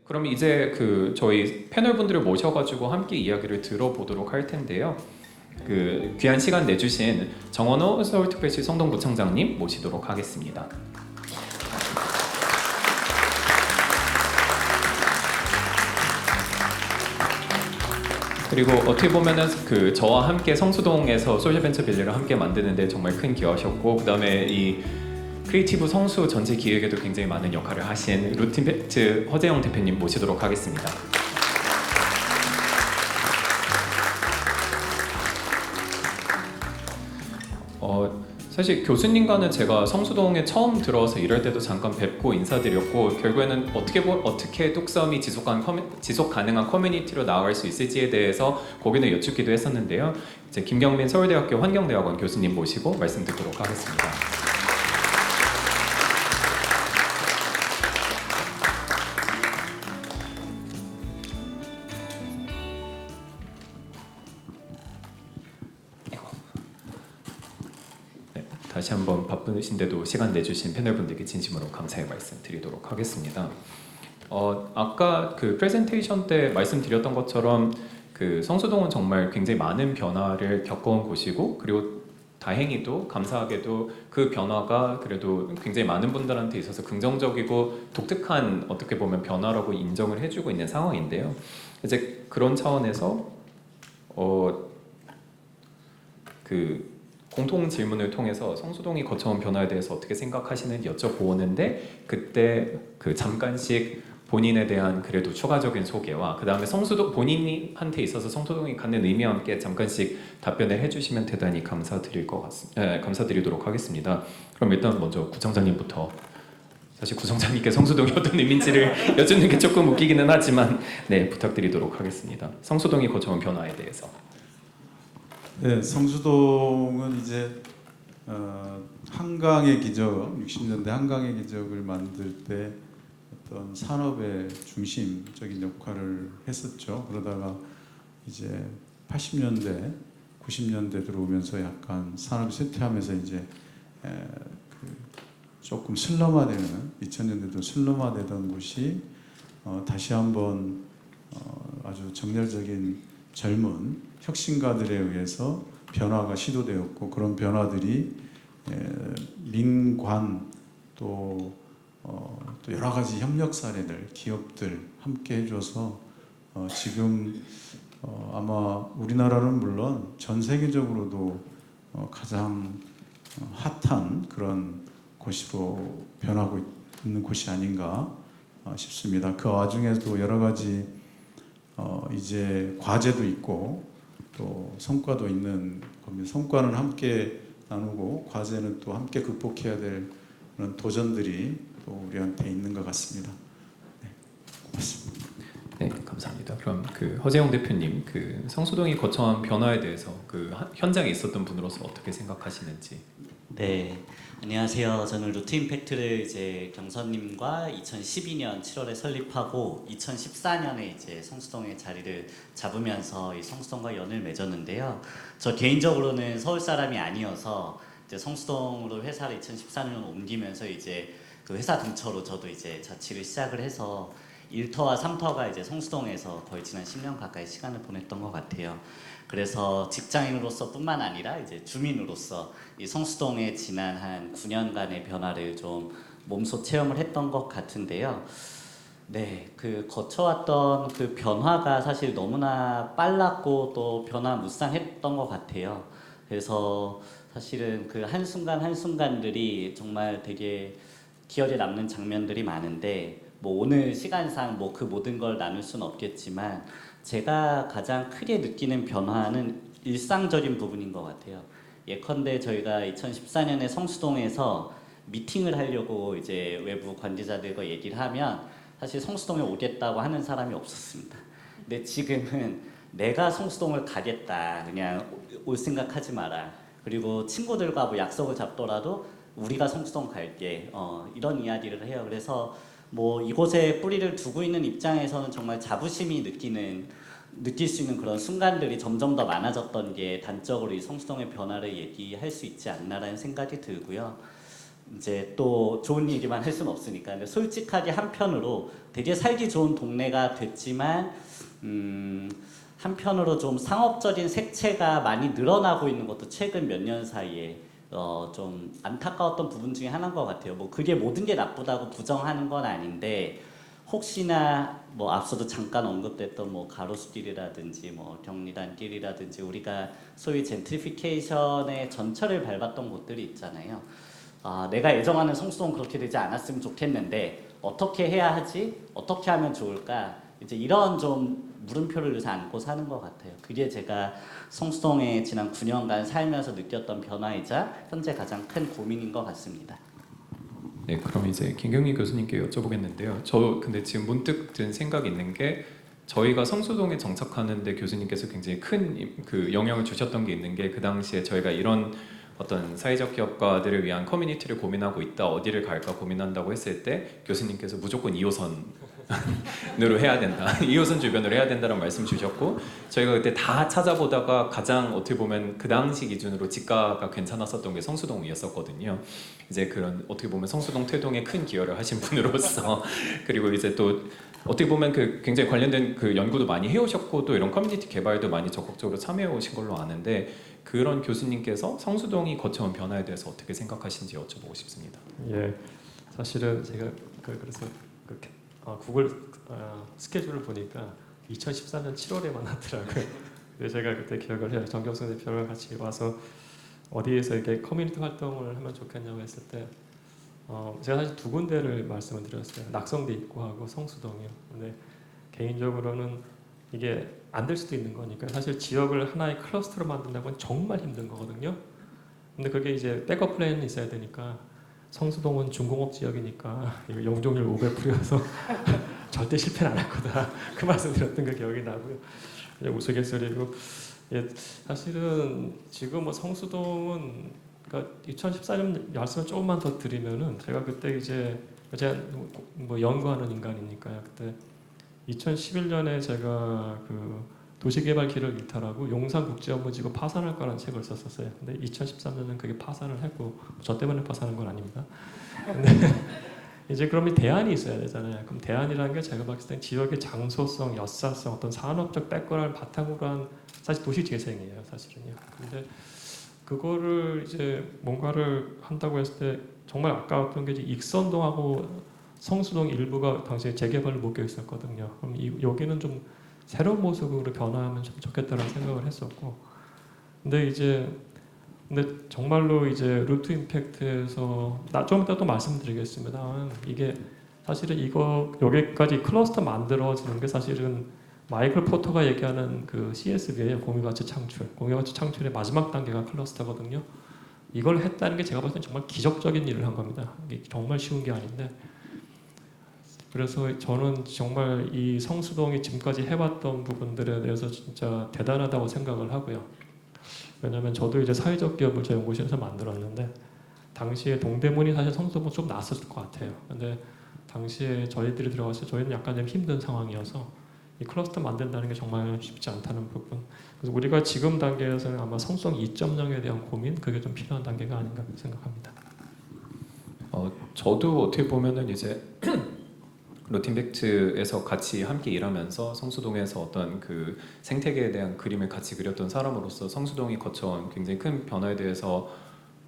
그럼 이제 그 저희 패널 분들을 모셔가지고 함께 이야기를 들어보도록 할 텐데요. 그 귀한 시간 내주신 정원호 서울특별시 성동구청장님 모시도록 하겠습니다. 그리고 어떻게 보면은 그 저와 함께 성수동에서 소셜벤처빌리를 함께 만드는데 정말 큰 기여하셨고, 그다음에 이 크리에이티브 성수 전체 기획에도 굉장히 많은 역할을 하신 루틴팩트 허재영 대표님 모시도록 하겠습니다. 사실 교수님과는 제가 성수동에 처음 들어와서 일할 때도 잠깐 뵙고 인사드렸고, 결국에는 어떻게 뚝섬이 지속 가능한 커뮤니티로 나아갈 수 있을지에 대해서 고민을 여쭙기도 했었는데요. 이제 김경민 서울대학교 환경대학원 교수님 모시고 말씀 듣도록 하겠습니다. 다시 한번 바쁘신데도 시간 내주신 패널분들께 진심으로 감사의 말씀 드리도록 하겠습니다. 아까 그 프레젠테이션 때 말씀드렸던 것처럼 그 성수동은 정말 굉장히 많은 변화를 겪어온 곳이고, 그리고 다행히도 감사하게도 그 변화가 그래도 굉장히 많은 분들한테 있어서 긍정적이고 독특한 어떻게 보면 변화라고 인정을 해주고 있는 상황인데요. 이제 그런 차원에서 그 공통 질문을 통해서 성수동이 거쳐온 변화에 대해서 어떻게 생각하시는지 여쭤보는데, 그때 그 잠깐씩 본인에 대한 그래도 추가적인 소개와 그 다음에 성수동 본인한테 있어서 성수동이 갖는 의미와 함께 잠깐씩 답변을 해주시면 대단히 감사드리도록 하겠습니다. 그럼 일단 먼저 구청장님부터, 사실 구청장님께 성수동이 어떤 의미인지를 여쭙는 게 조금 웃기기는 하지만 네, 부탁드리도록 하겠습니다. 성수동이 거쳐온 변화에 대해서. 네, 성수동은 이제 한강의 기적, 60년대 한강의 기적을 만들 때 어떤 산업의 중심적인 역할을 했었죠. 그러다가 이제 80년대, 90년대 들어오면서 약간 산업이 쇠퇴하면서 이제 조금 슬럼화되는, 2000년대도 슬럼화되던 곳이 다시 한번 아주 정열적인 젊은 혁신가들에 의해서 변화가 시도되었고, 그런 변화들이 민관 또 여러 가지 협력 사례들, 기업들 함께 해줘서 지금 아마 우리나라는 물론 전 세계적으로도 가장 핫한 그런 곳으로 변하고 있는 곳이 아닌가 싶습니다. 그 와중에도 여러 가지 이제 과제도 있고 또 성과도 있는 겁니다. 성과는 함께 나누고 과제는 또 함께 극복해야 될 그런 도전들이 또 우리한테 있는 것 같습니다. 네, 고맙습니다. 네, 감사합니다. 그럼 그 허재영 대표님, 그 성수동이 거쳐온 변화에 대해서 그 현장에 있었던 분으로서 어떻게 생각하시는지. 네, 안녕하세요. 저는 루트임팩트를 이제 경선님과 2012년 7월에 설립하고 2014년에 이제 성수동에 자리를 잡으면서 이 성수동과 연을 맺었는데요. 저 개인적으로는 서울 사람이 아니어서 이제 성수동으로 회사를 2014년 옮기면서 이제 그 회사 근처로 저도 이제 자취를 시작을 해서 1터와 3터가 이제 성수동에서 거의 지난 10년 가까이 시간을 보냈던 것 같아요. 그래서 직장인으로서 뿐만 아니라 이제 주민으로서 이 성수동의 지난 한 9년간의 변화를 좀 몸소 체험을 했던 것 같은데요. 네, 그 거쳐왔던 그 변화가 사실 너무나 빨랐고 또 변화무쌍했던 것 같아요. 그래서 사실은 그 한순간 한순간들이 정말 되게 기억에 남는 장면들이 많은데, 뭐 오늘 시간상 뭐 그 모든 걸 나눌 수는 없겠지만 제가 가장 크게 느끼는 변화는 일상적인 부분인 것 같아요. 예컨대 저희가 2014년에 성수동에서 미팅을 하려고 이제 외부 관계자들과 얘기를 하면 사실 성수동에 오겠다고 하는 사람이 없었습니다. 근데 지금은 내가 성수동을 가겠다, 그냥 올 생각하지 마라, 그리고 친구들과 뭐 약속을 잡더라도 우리가 성수동 갈게, 이런 이야기를 해요. 그래서 뭐 이곳에 뿌리를 두고 있는 입장에서는 정말 자부심이 느낄 수 있는 그런 순간들이 점점 더 많아졌던 게 단적으로 이 성수동의 변화를 얘기할 수 있지 않나라는 생각이 들고요. 이제 또 좋은 얘기만 할 수는 없으니까. 근데 솔직하게 한편으로 되게 살기 좋은 동네가 됐지만 한편으로 좀 상업적인 색채가 많이 늘어나고 있는 것도 최근 몇 년 사이에 좀 안타까웠던 부분 중에 하나인 것 같아요. 뭐 그게 모든 게 나쁘다고 부정하는 건 아닌데 혹시나 뭐 앞서도 잠깐 언급됐던 뭐 가로수길이라든지 뭐 경리단길이라든지 우리가 소위 젠트리피케이션의 전철을 밟았던 곳들이 있잖아요. 내가 애정하는 성수동 그렇게 되지 않았으면 좋겠는데 어떻게 해야 하지? 어떻게 하면 좋을까? 이제 이런 좀 물음표를 요새 안고 사는 것 같아요. 그게 제가 성수동에 지난 9년간 살면서 느꼈던 변화이자 현재 가장 큰 고민인 것 같습니다. 네, 그럼 이제 김경희 교수님께 여쭤보겠는데요. 저 근데 지금 문득 든 생각이 있는 게 저희가 성수동에 정착하는데 교수님께서 굉장히 큰 그 영향을 주셨던 게 있는 게 그 당시에 저희가 이런 어떤 사회적 기업가들을 위한 커뮤니티를 고민하고 있다, 어디를 갈까 고민한다고 했을 때 교수님께서 무조건 2호선으로 해야 된다, 2호선 주변으로 해야 된다는 말씀 주셨고 저희가 그때 다 찾아보다가 가장 어떻게 보면 그 당시 기준으로 지가가 괜찮았었던 게 성수동이었었거든요. 이제 그런 어떻게 보면 성수동 퇴동에 큰 기여를 하신 분으로서 그리고 이제 또 어떻게 보면 그 굉장히 관련된 그 연구도 많이 해오셨고 또 이런 커뮤니티 개발도 많이 적극적으로 참여해 오신 걸로 아는데 그런 교수님께서 성수동이 거쳐온 변화에 대해서 어떻게 생각하시는지 여쭤보고 싶습니다. 예, 사실은 제가 그래서 구글 스케줄을 보니까 2014년 7월에 만났더라고요. 그래서 제가 그때 기억을 해요. 정경선 대표랑 같이 와서 어디에서 이렇게 커뮤니티 활동을 하면 좋겠냐고 했을 때 제가 사실 두 군데를 말씀을 드렸어요. 낙성대 입구하고 성수동이요. 근데 개인적으로는 이게 안 될 수도 있는 거니까 사실 지역을 하나의 클러스터로 만든다는 건 정말 힘든 거거든요. 근데 그게 이제 백업 플랜이 있어야 되니까 성수동은 중공업 지역이니까 이거 용적률 500%여서 절대 실패는 안 할 거다. 그 말씀 드렸던 그 기억이 나고요. 그냥 우스갯소리고 예, 사실은 지금 뭐 성수동은 그러니까 2014년 말씀을 조금만 더 드리면은 제가 그때 이제 제가 뭐 연구하는 인간이니까요. 그때 2011년에 제가 그 도시개발기를 일탈하고 용산국제업무지구 파산할 거라는 책을 썼었어요. 근데 2013년은 그게 파산을 했고 저 때문에 파산한 건 아닙니다. 근데 이제 그러면 대안이 있어야 되잖아요. 그럼 대안이라는 게 제가 봤을 때 지역의 장소성, 역사성, 어떤 산업적 백그라운드를 바탕으로 한 사실 도시 재생이에요, 사실은요. 근데 그거를 이제 뭔가를 한다고 했을 때 정말 아까웠던 게 익선동하고 성수동 일부가 당시에 재개발을 목표 있었거든요. 그럼 여기는 좀 새로운 모습으로 변화하면 좀 좋겠다라는 생각을 했었고, 근데 정말로 이제 루트 임팩트에서 좀 이따 또 말씀드리겠습니다. 이게 사실은 여기까지 클러스터 만들어지는 게 사실은 마이클 포터가 얘기하는 그 CSV예요. 공유가치 창출. 공유가치 창출의 마지막 단계가 클러스터거든요. 이걸 했다는 게 제가 봤을 때 정말 기적적인 일을 한 겁니다. 이게 정말 쉬운 게 아닌데. 그래서 저는 정말 이 성수동이 지금까지 해왔던 부분들에 대해서 진짜 대단하다고 생각을 하고요. 왜냐하면 저도 이제 사회적 기업을 제 연구실에서 만들었는데 당시에 동대문이 사실 성수동은 좀 낯섰을 것 같아요. 근데 당시에 저희들이 들어갔을 때 저희는 약간 좀 힘든 상황이어서 이 클러스터 만든다는 게 정말 쉽지 않다는 부분. 그래서 우리가 지금 단계에서는 아마 성수동 2.0에 대한 고민 그게 좀 필요한 단계가 아닌가 생각합니다. 저도 어떻게 보면은 이제 루틴팩트에서 같이 함께 일하면서 성수동에서 어떤 그 생태계에 대한 그림을 같이 그렸던 사람으로서 성수동이 거쳐온 굉장히 큰 변화에 대해서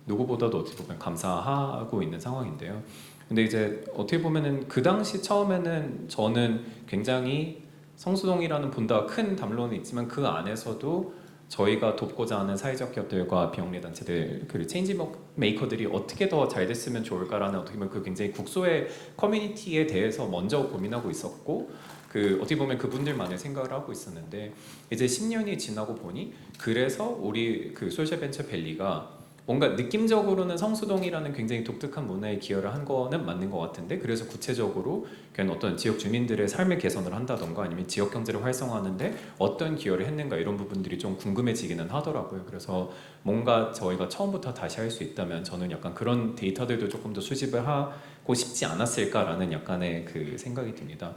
누구보다도 어떻게 보면 감사하고 있는 상황인데요. 근데 이제 어떻게 보면은 그 당시 처음에는 저는 굉장히 성수동이라는 보다 큰 담론이 있지만 그 안에서도 저희가 돕고자 하는 사회적 기업들과 비영리 단체들 그리고 체인지 메이커들이 어떻게 더 잘 됐으면 좋을까라는 어떻게 보면 그 굉장히 국소의 커뮤니티에 대해서 먼저 고민하고 있었고 그 어떻게 보면 그분들만의 생각을 하고 있었는데 이제 10년이 지나고 보니 그래서 우리 그 소셜벤처 밸리가 뭔가 느낌적으로는 성수동이라는 굉장히 독특한 문화에 기여를 한 거는 맞는 것 같은데 그래서 구체적으로 그냥 어떤 지역 주민들의 삶의 개선을 한다던가 아니면 지역 경제를 활성화하는데 어떤 기여를 했는가 이런 부분들이 좀 궁금해지기는 하더라고요. 그래서 뭔가 저희가 처음부터 다시 할 수 있다면 저는 약간 그런 데이터들도 조금 더 수집을 하고 싶지 않았을까라는 약간의 그 생각이 듭니다.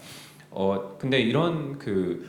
근데 이런 그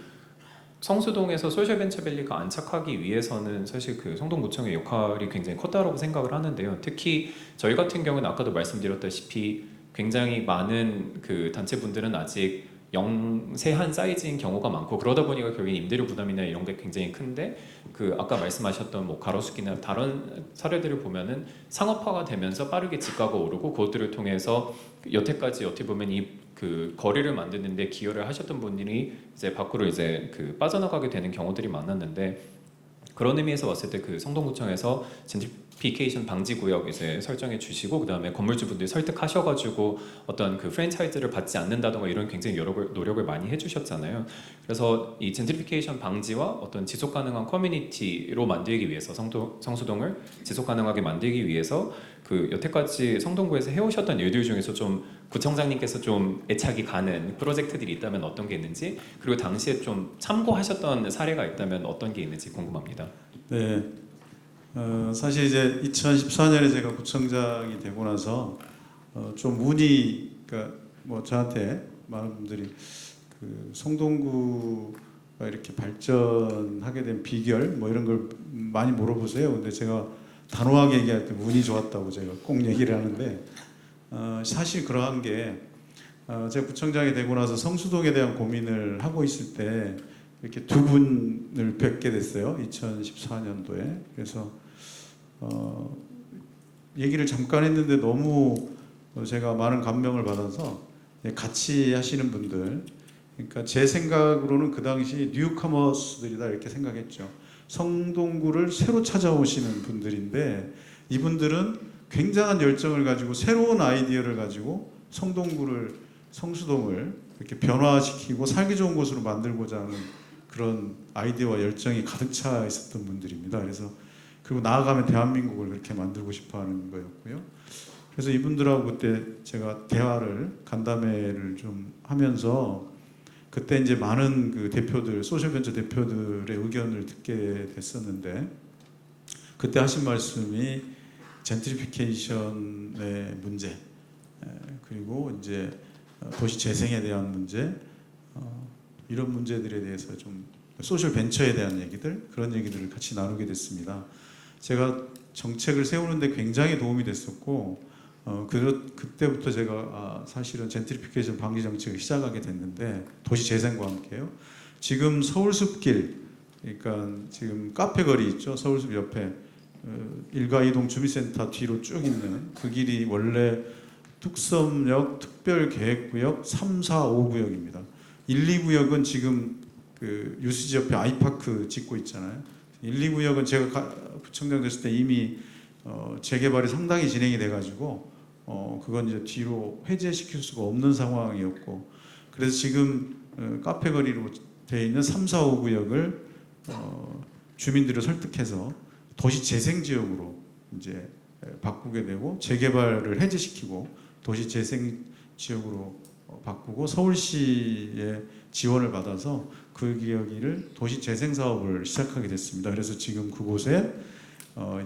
성수동에서 소셜벤처밸리가 안착하기 위해서는 사실 그 성동구청의 역할이 굉장히 컸다고 생각을 하는데요. 특히 저희 같은 경우는 아까도 말씀드렸다시피 굉장히 많은 그 단체분들은 아직 영세한 사이즈인 경우가 많고 그러다 보니까 결국엔 임대료 부담이나 이런 게 굉장히 큰데 그 아까 말씀하셨던 뭐 가로수기나 다른 사례들을 보면은 상업화가 되면서 빠르게 집가가 오르고 그것들을 통해서 여태까지 어떻게 보면 이 그 거리를 만드는데 기여를 하셨던 분들이 이제 밖으로 이제 그 빠져나가게 되는 경우들이 많았는데 그런 의미에서 봤을 때 그 성동구청에서 젠트리피케이션 방지 구역 이제 설정해 주시고 그 다음에 건물주분들 설득하셔가지고 어떤 그 프랜차이즈를 받지 않는다던가 이런 굉장히 여러 노력을 많이 해주셨잖아요. 그래서 이 젠트리피케이션 방지와 어떤 지속 가능한 커뮤니티로 만들기 위해서 성수동을 지속 가능하게 만들기 위해서 그 여태까지 성동구에서 해오셨던 일들 중에서 좀 구청장님께서 좀 애착이 가는 프로젝트들이 있다면 어떤 게 있는지 그리고 당시에 좀 참고하셨던 사례가 있다면 어떤 게 있는지 궁금합니다. 네, 사실 이제 2014년에 제가 구청장이 되고 나서 좀 문의가 뭐 저한테 많은 분들이 그 성동구가 이렇게 발전하게 된 비결 뭐 이런 걸 많이 물어보세요. 근데 제가 단호하게 얘기할 때 운이 좋았다고 제가 꼭 얘기를 하는데 사실 그러한 게 제가 구청장이 되고 나서 성수동에 대한 고민을 하고 있을 때 이렇게 두 분을 뵙게 됐어요. 2014년도에. 그래서 얘기를 잠깐 했는데 너무 제가 많은 감명을 받아서 같이 하시는 분들, 그러니까 제 생각으로는 그 당시 뉴커머스들이다 이렇게 생각했죠. 성동구를 새로 찾아오시는 분들인데 이분들은 굉장한 열정을 가지고 새로운 아이디어를 가지고 성수동을 이렇게 변화시키고 살기 좋은 곳으로 만들고자 하는 그런 아이디어와 열정이 가득 차 있었던 분들입니다. 그래서 그리고 나아가면 대한민국을 그렇게 만들고 싶어하는 거였고요. 그래서 이분들하고 그때 제가 대화를 간담회를 좀 하면서 그때 이제 많은 그 대표들, 소셜벤처 대표들의 의견을 듣게 됐었는데 그때 하신 말씀이 젠트리피케이션의 문제 그리고 이제 도시 재생에 대한 문제 이런 문제들에 대해서 좀 소셜벤처에 대한 얘기들 그런 얘기들을 같이 나누게 됐습니다. 제가 정책을 세우는데 굉장히 도움이 됐었고 그때부터 제가 사실은 젠트리피케이션 방지 정책을 시작하게 됐는데 도시 재생과 함께요. 지금 서울숲길, 그러니까 지금 카페거리 있죠. 서울숲 옆에 일가이동 주민센터 뒤로 쭉 있는 그 길이 원래 뚝섬역 특별계획구역 3, 4, 5구역입니다. 1, 2구역은 지금 그 유수지 옆에 아이파크 짓고 있잖아요. 1, 2구역은 제가 구청장 됐을 때 이미 재개발이 상당히 진행이 돼가지고 그건 이제 뒤로 해제시킬 수가 없는 상황이었고 그래서 지금 카페거리로 되어 있는 3, 4, 5구역을 주민들을 설득해서 도시 재생 지역으로 이제 바꾸게 되고 재개발을 해제시키고 도시 재생 지역으로 바꾸고 서울시의 지원을 받아서 그 지역을 도시 재생 사업을 시작하게 됐습니다. 그래서 지금 그곳에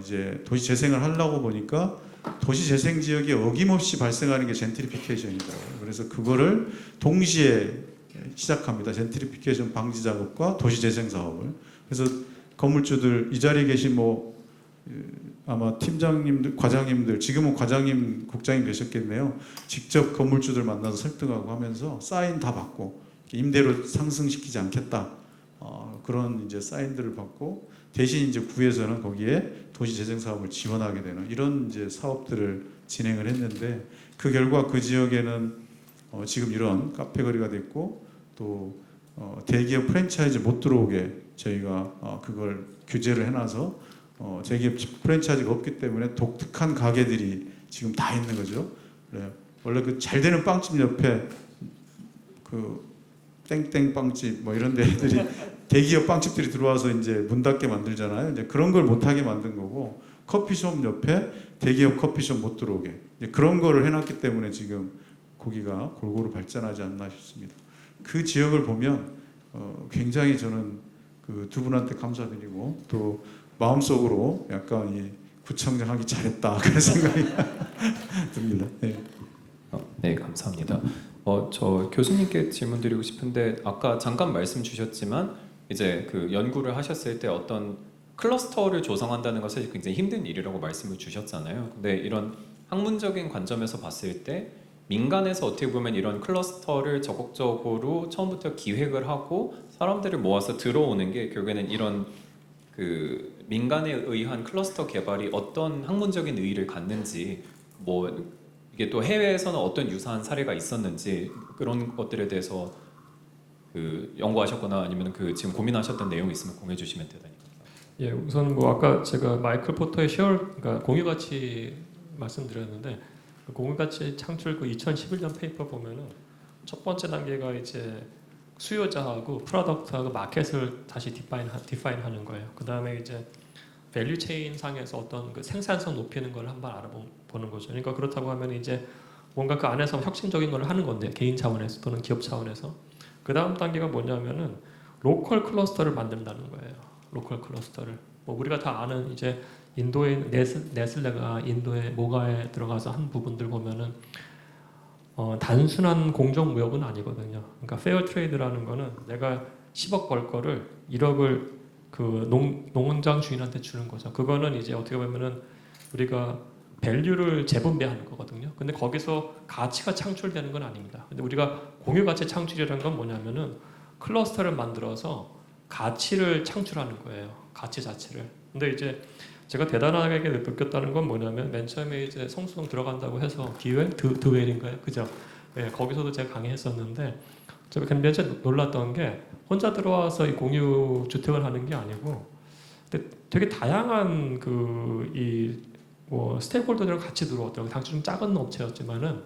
이제 도시 재생을 하려고 보니까 도시 재생 지역이 어김없이 발생하는 게 젠트리피케이션이더라고요. 그래서 그거를 동시에 시작합니다. 젠트리피케이션 방지 작업과 도시 재생 사업을. 그래서 건물주들 이 자리에 계신 뭐 아마 팀장님들, 과장님들 지금은 과장님, 국장님 되셨겠네요. 직접 건물주들 만나서 설득하고 하면서 사인 다 받고 임대료 상승시키지 않겠다. 그런 이제 사인들을 받고 대신 이제 구에서는 거기에 도시 재생 사업을 지원하게 되는 이런 이제 사업들을 진행을 했는데 그 결과 그 지역에는 지금 이런 카페거리가 됐고 또 대기업 프랜차이즈 못 들어오게 저희가 그걸 규제를 해놔서 대기업 프랜차이즈가 없기 때문에 독특한 가게들이 지금 다 있는 거죠. 그래요. 원래 그 잘 되는 빵집 옆에 그 땡땡 빵집 뭐 이런 데들이 대기업 빵집들이 들어와서 이제 문 닫게 만들잖아요. 이제 그런 걸 못하게 만든 거고 커피숍 옆에 대기업 커피숍 못 들어오게 이제 그런 거를 해놨기 때문에 지금 거기가 골고루 발전하지 않나 싶습니다. 그 지역을 보면 굉장히 저는 그 두 분한테 감사드리고 또 마음속으로 약간 이 구청장 하기 잘했다 그런 생각이 듭니다. 네. 네, 감사합니다. 저 교수님께 질문 드리고 싶은데 아까 잠깐 말씀 주셨지만 이제 그 연구를 하셨을 때 어떤 클러스터를 조성한다는 것은 굉장히 힘든 일이라고 말씀을 주셨잖아요. 근데 이런 학문적인 관점에서 봤을 때 민간에서 어떻게 보면 이런 클러스터를 적극적으로 처음부터 기획을 하고 사람들을 모아서 들어오는 게 결국에는 이런 그 민간에 의한 클러스터 개발이 어떤 학문적인 의의를 갖는지, 뭐 이게 또 해외에서는 어떤 유사한 사례가 있었는지 그런 것들에 대해서 그 연구하셨거나 아니면 그 지금 고민하셨던 내용이 있으면 공유해 주시면 대단히 감사합니다. 예, 우선 뭐 아까 제가 마이클 포터의 그러니까 공유 가치 말씀드렸는데 그 공유 가치 창출 그 2011년 페이퍼 보면은 첫 번째 단계가 이제 수요자하고 프로덕트하고 마켓을 다시 디파인하는 거예요. 그 다음에 이제 밸류 체인 상에서 어떤 그 생산성 높이는 걸 한번 알아보는 거죠. 그러니까 그렇다고 하면 이제 뭔가 그 안에서 혁신적인 걸 하는 건데 개인 차원에서 또는 기업 차원에서 그 다음 단계가 뭐냐면은 로컬 클러스터를 만든다는 거예요. 로컬 클러스터를 뭐 우리가 다 아는 이제 인도의 네슬레가 인도의 모가에 들어가서 한 부분들 보면은 단순한 공정무역은 아니거든요. 그러니까 페어 트레이드라는 거는 내가 10억 벌 거를 1억을 그 농장 주인한테 주는 거죠. 그거는 이제 어떻게 보면은 우리가 밸류를 재분배하는 거거든요. 근데 거기서 가치가 창출되는 건 아닙니다. 근데 우리가 공유 가치 창출이라는 건 뭐냐면은 클러스터를 만들어서 가치를 창출하는 거예요. 가치 자체를. 근데 이제 제가 대단하게 느꼈다는 건 뭐냐면 맨 처음에 이제 성수동 들어간다고 해서 드웰인가요? 그죠? 예, 거기서도 제가 강의했었는데 제가 굉장히 놀랐던 게 혼자 들어와서 이 공유 주택을 하는 게 아니고 근데 되게 다양한 뭐 스테이크홀더들과 같이 들어왔더라고요. 당시 좀 작은 업체였지만은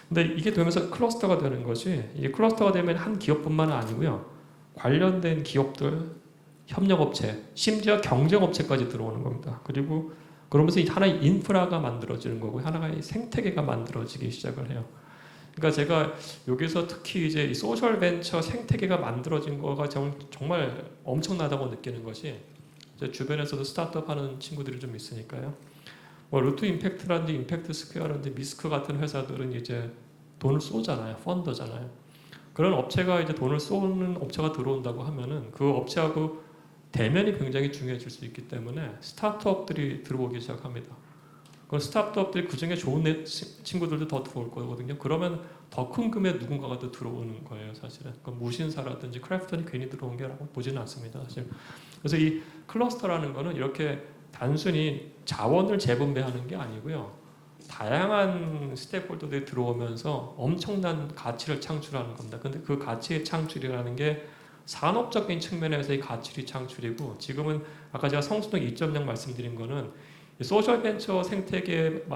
근데 이게 되면서 클러스터가 되는 것이 이게 클러스터가 되면 한 기업뿐만 아니고요. 관련된 기업들, 협력업체, 심지어 경쟁업체까지 들어오는 겁니다. 그리고 그러면서 하나의 인프라가 만들어지는 거고 하나의 생태계가 만들어지기 시작을 해요. 그러니까 제가 여기서 특히 이제 이 소셜 벤처 생태계가 만들어진 거가 정말 엄청나다고 느끼는 것이 제 주변에서도 스타트업 하는 친구들이 좀 있으니까요. 뭐 루트 임팩트라든지 임팩트 스퀘어라든지 미스크 같은 회사들은 이제 돈을 쏘잖아요. 펀더잖아요. 그런 업체가 이제 돈을 쏘는 업체가 들어온다고 하면은 그 업체하고 대면이 굉장히 중요해질 수 있기 때문에 스타트업들이 들어오기 시작합니다. 그 스타트업들이 그 중에 좋은 친구들도 더 들어올 거거든요. 그러면 더 큰 금액 누군가가 더 들어오는 거예요, 사실은. 그러니까 무신사라든지 크래프톤이 괜히 들어온 게라고 보지는 않습니다, 사실. 그래서 이 클러스터라는 거는 이렇게 단순히 자원을 재분배하는 게 아니고요. 다양한 스테이크홀더들이 들어오면서 엄청난 가치를 창출하는 겁니다. 근데 그 가치의 창출이라는 게 산업적인 측면에서의 가치 창출이고 지금은 아까 제가 성수동 2.0 말씀드린 거는 소셜 벤처 생태계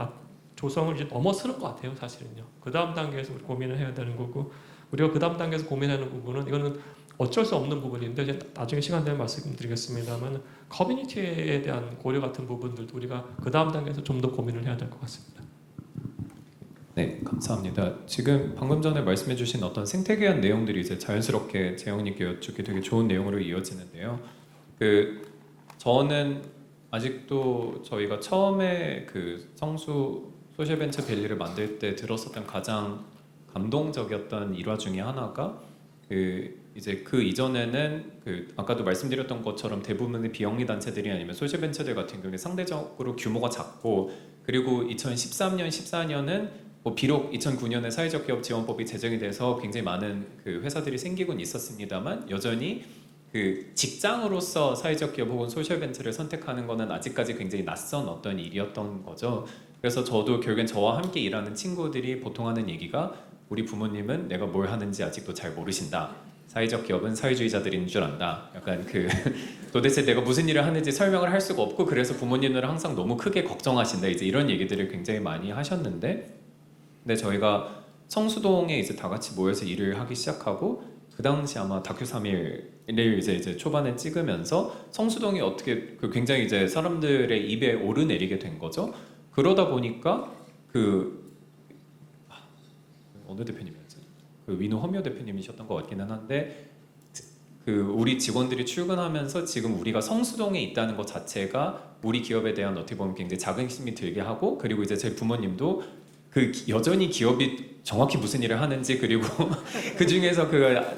조성을 이제 넘어서는 것 같아요, 사실은요. 그 다음 단계에서 우리 고민을 해야 되는 거고 우리가 그 다음 단계에서 고민하는 부분은 이거는 어쩔 수 없는 부분인데 이제 나중에 시간 되면 말씀드리겠습니다만 커뮤니티에 대한 고려 같은 부분들도 우리가 그 다음 단계에서 좀 더 고민을 해야 될 것 같습니다. 네, 감사합니다. 지금 방금 전에 말씀해주신 어떤 생태계한 내용들이 이제 자연스럽게 재영님께 여쭙기 되게 좋은 내용으로 이어지는데요. 저는 아직도 저희가 처음에 그 성수 소셜벤처 밸리를 만들 때 들었었던 가장 감동적이었던 일화 중에 하나가 이제 그 이전에는 아까도 말씀드렸던 것처럼 대부분의 비영리 단체들이 아니면 소셜벤처들 같은 경우에 상대적으로 규모가 작고 그리고 2013년, 14년은 뭐 비록 2009년에 사회적 기업 지원법이 제정이 돼서 굉장히 많은 회사들이 생기곤 있었습니다만 여전히 직장으로서 사회적 기업 혹은 소셜벤처를 선택하는 것은 아직까지 굉장히 낯선 어떤 일이었던 거죠. 그래서 저도 결국엔 저와 함께 일하는 친구들이 보통 하는 얘기가 우리 부모님은 내가 뭘 하는지 아직도 잘 모르신다. 사회적 기업은 사회주의자들인 줄 안다. 약간 도대체 내가 무슨 일을 하는지 설명을 할 수가 없고 그래서 부모님들은 항상 너무 크게 걱정하신다. 이제 이런 얘기들을 굉장히 많이 하셨는데, 근데 저희가 성수동에 이제 다 같이 모여서 일을 하기 시작하고 그 당시 아마 다큐 3일을 이제 초반에 찍으면서 성수동이 어떻게 굉장히 이제 사람들의 입에 오르내리게 된 거죠. 그러다 보니까 어느 대표님이었지? 위노 허미오 대표님이셨던 것 같기는 한데 우리 직원들이 출근하면서 지금 우리가 성수동에 있다는 것 자체가 우리 기업에 대한 어떻게 보면 굉장히 자긍심이 들게 하고 그리고 이제 제 부모님도 여전히 기업이 정확히 무슨 일을 하는지 그리고 그 중에서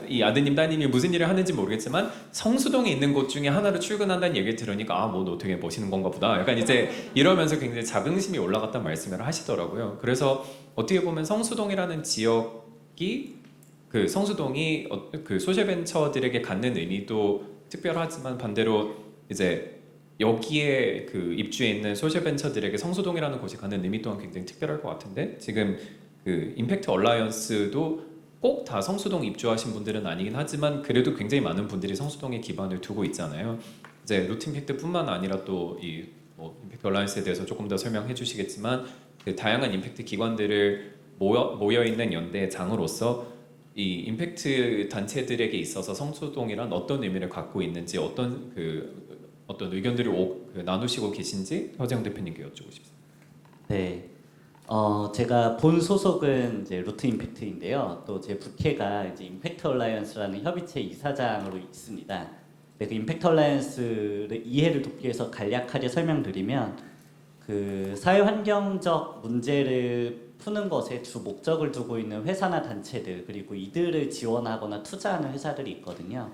이 아드님 따님이 무슨 일을 하는지 모르겠지만 성수동에 있는 곳 중에 하나로 출근한다는 얘기를 들으니까 아 뭐 너 되게 멋있는 건가 보다 약간 이제 이러면서 굉장히 자긍심이 올라갔단 말씀을 하시더라고요. 그래서 어떻게 보면 성수동이라는 지역이 그 성수동이 그 소셜벤처들에게 갖는 의미도 특별하지만 반대로 이제 여기에 그 입주해 있는 소셜벤처들에게 성수동이라는 곳이 갖는 의미 또한 굉장히 특별할 것 같은데 지금 그 임팩트 얼라이언스도 꼭 다 성수동 입주하신 분들은 아니긴 하지만 그래도 굉장히 많은 분들이 성수동에 기반을 두고 있잖아요. 이제 루틴팩트뿐만 아니라 또 이 뭐 임팩트 얼라이언스에 대해서 조금 더 설명해 주시겠지만 그 다양한 임팩트 기관들을 모여 있는 연대 장으로서 이 임팩트 단체들에게 있어서 성수동이란 어떤 의미를 갖고 있는지 어떤 의견들을 나누시고 계신지 허재영 대표님께 여쭈고 싶습니다. 네. 제가 본 소속은 이제 루트 임팩트인데요. 또 제 부캐가 이제 임팩트 얼라이언스라는 협의체 이사장으로 있습니다. 네, 그 임팩트 얼라이언스를 이해를 돕기 위해서 간략하게 설명드리면 그 사회 환경적 문제를 푸는 것에 주 목적을 두고 있는 회사나 단체들 그리고 이들을 지원하거나 투자하는 회사들이 있거든요.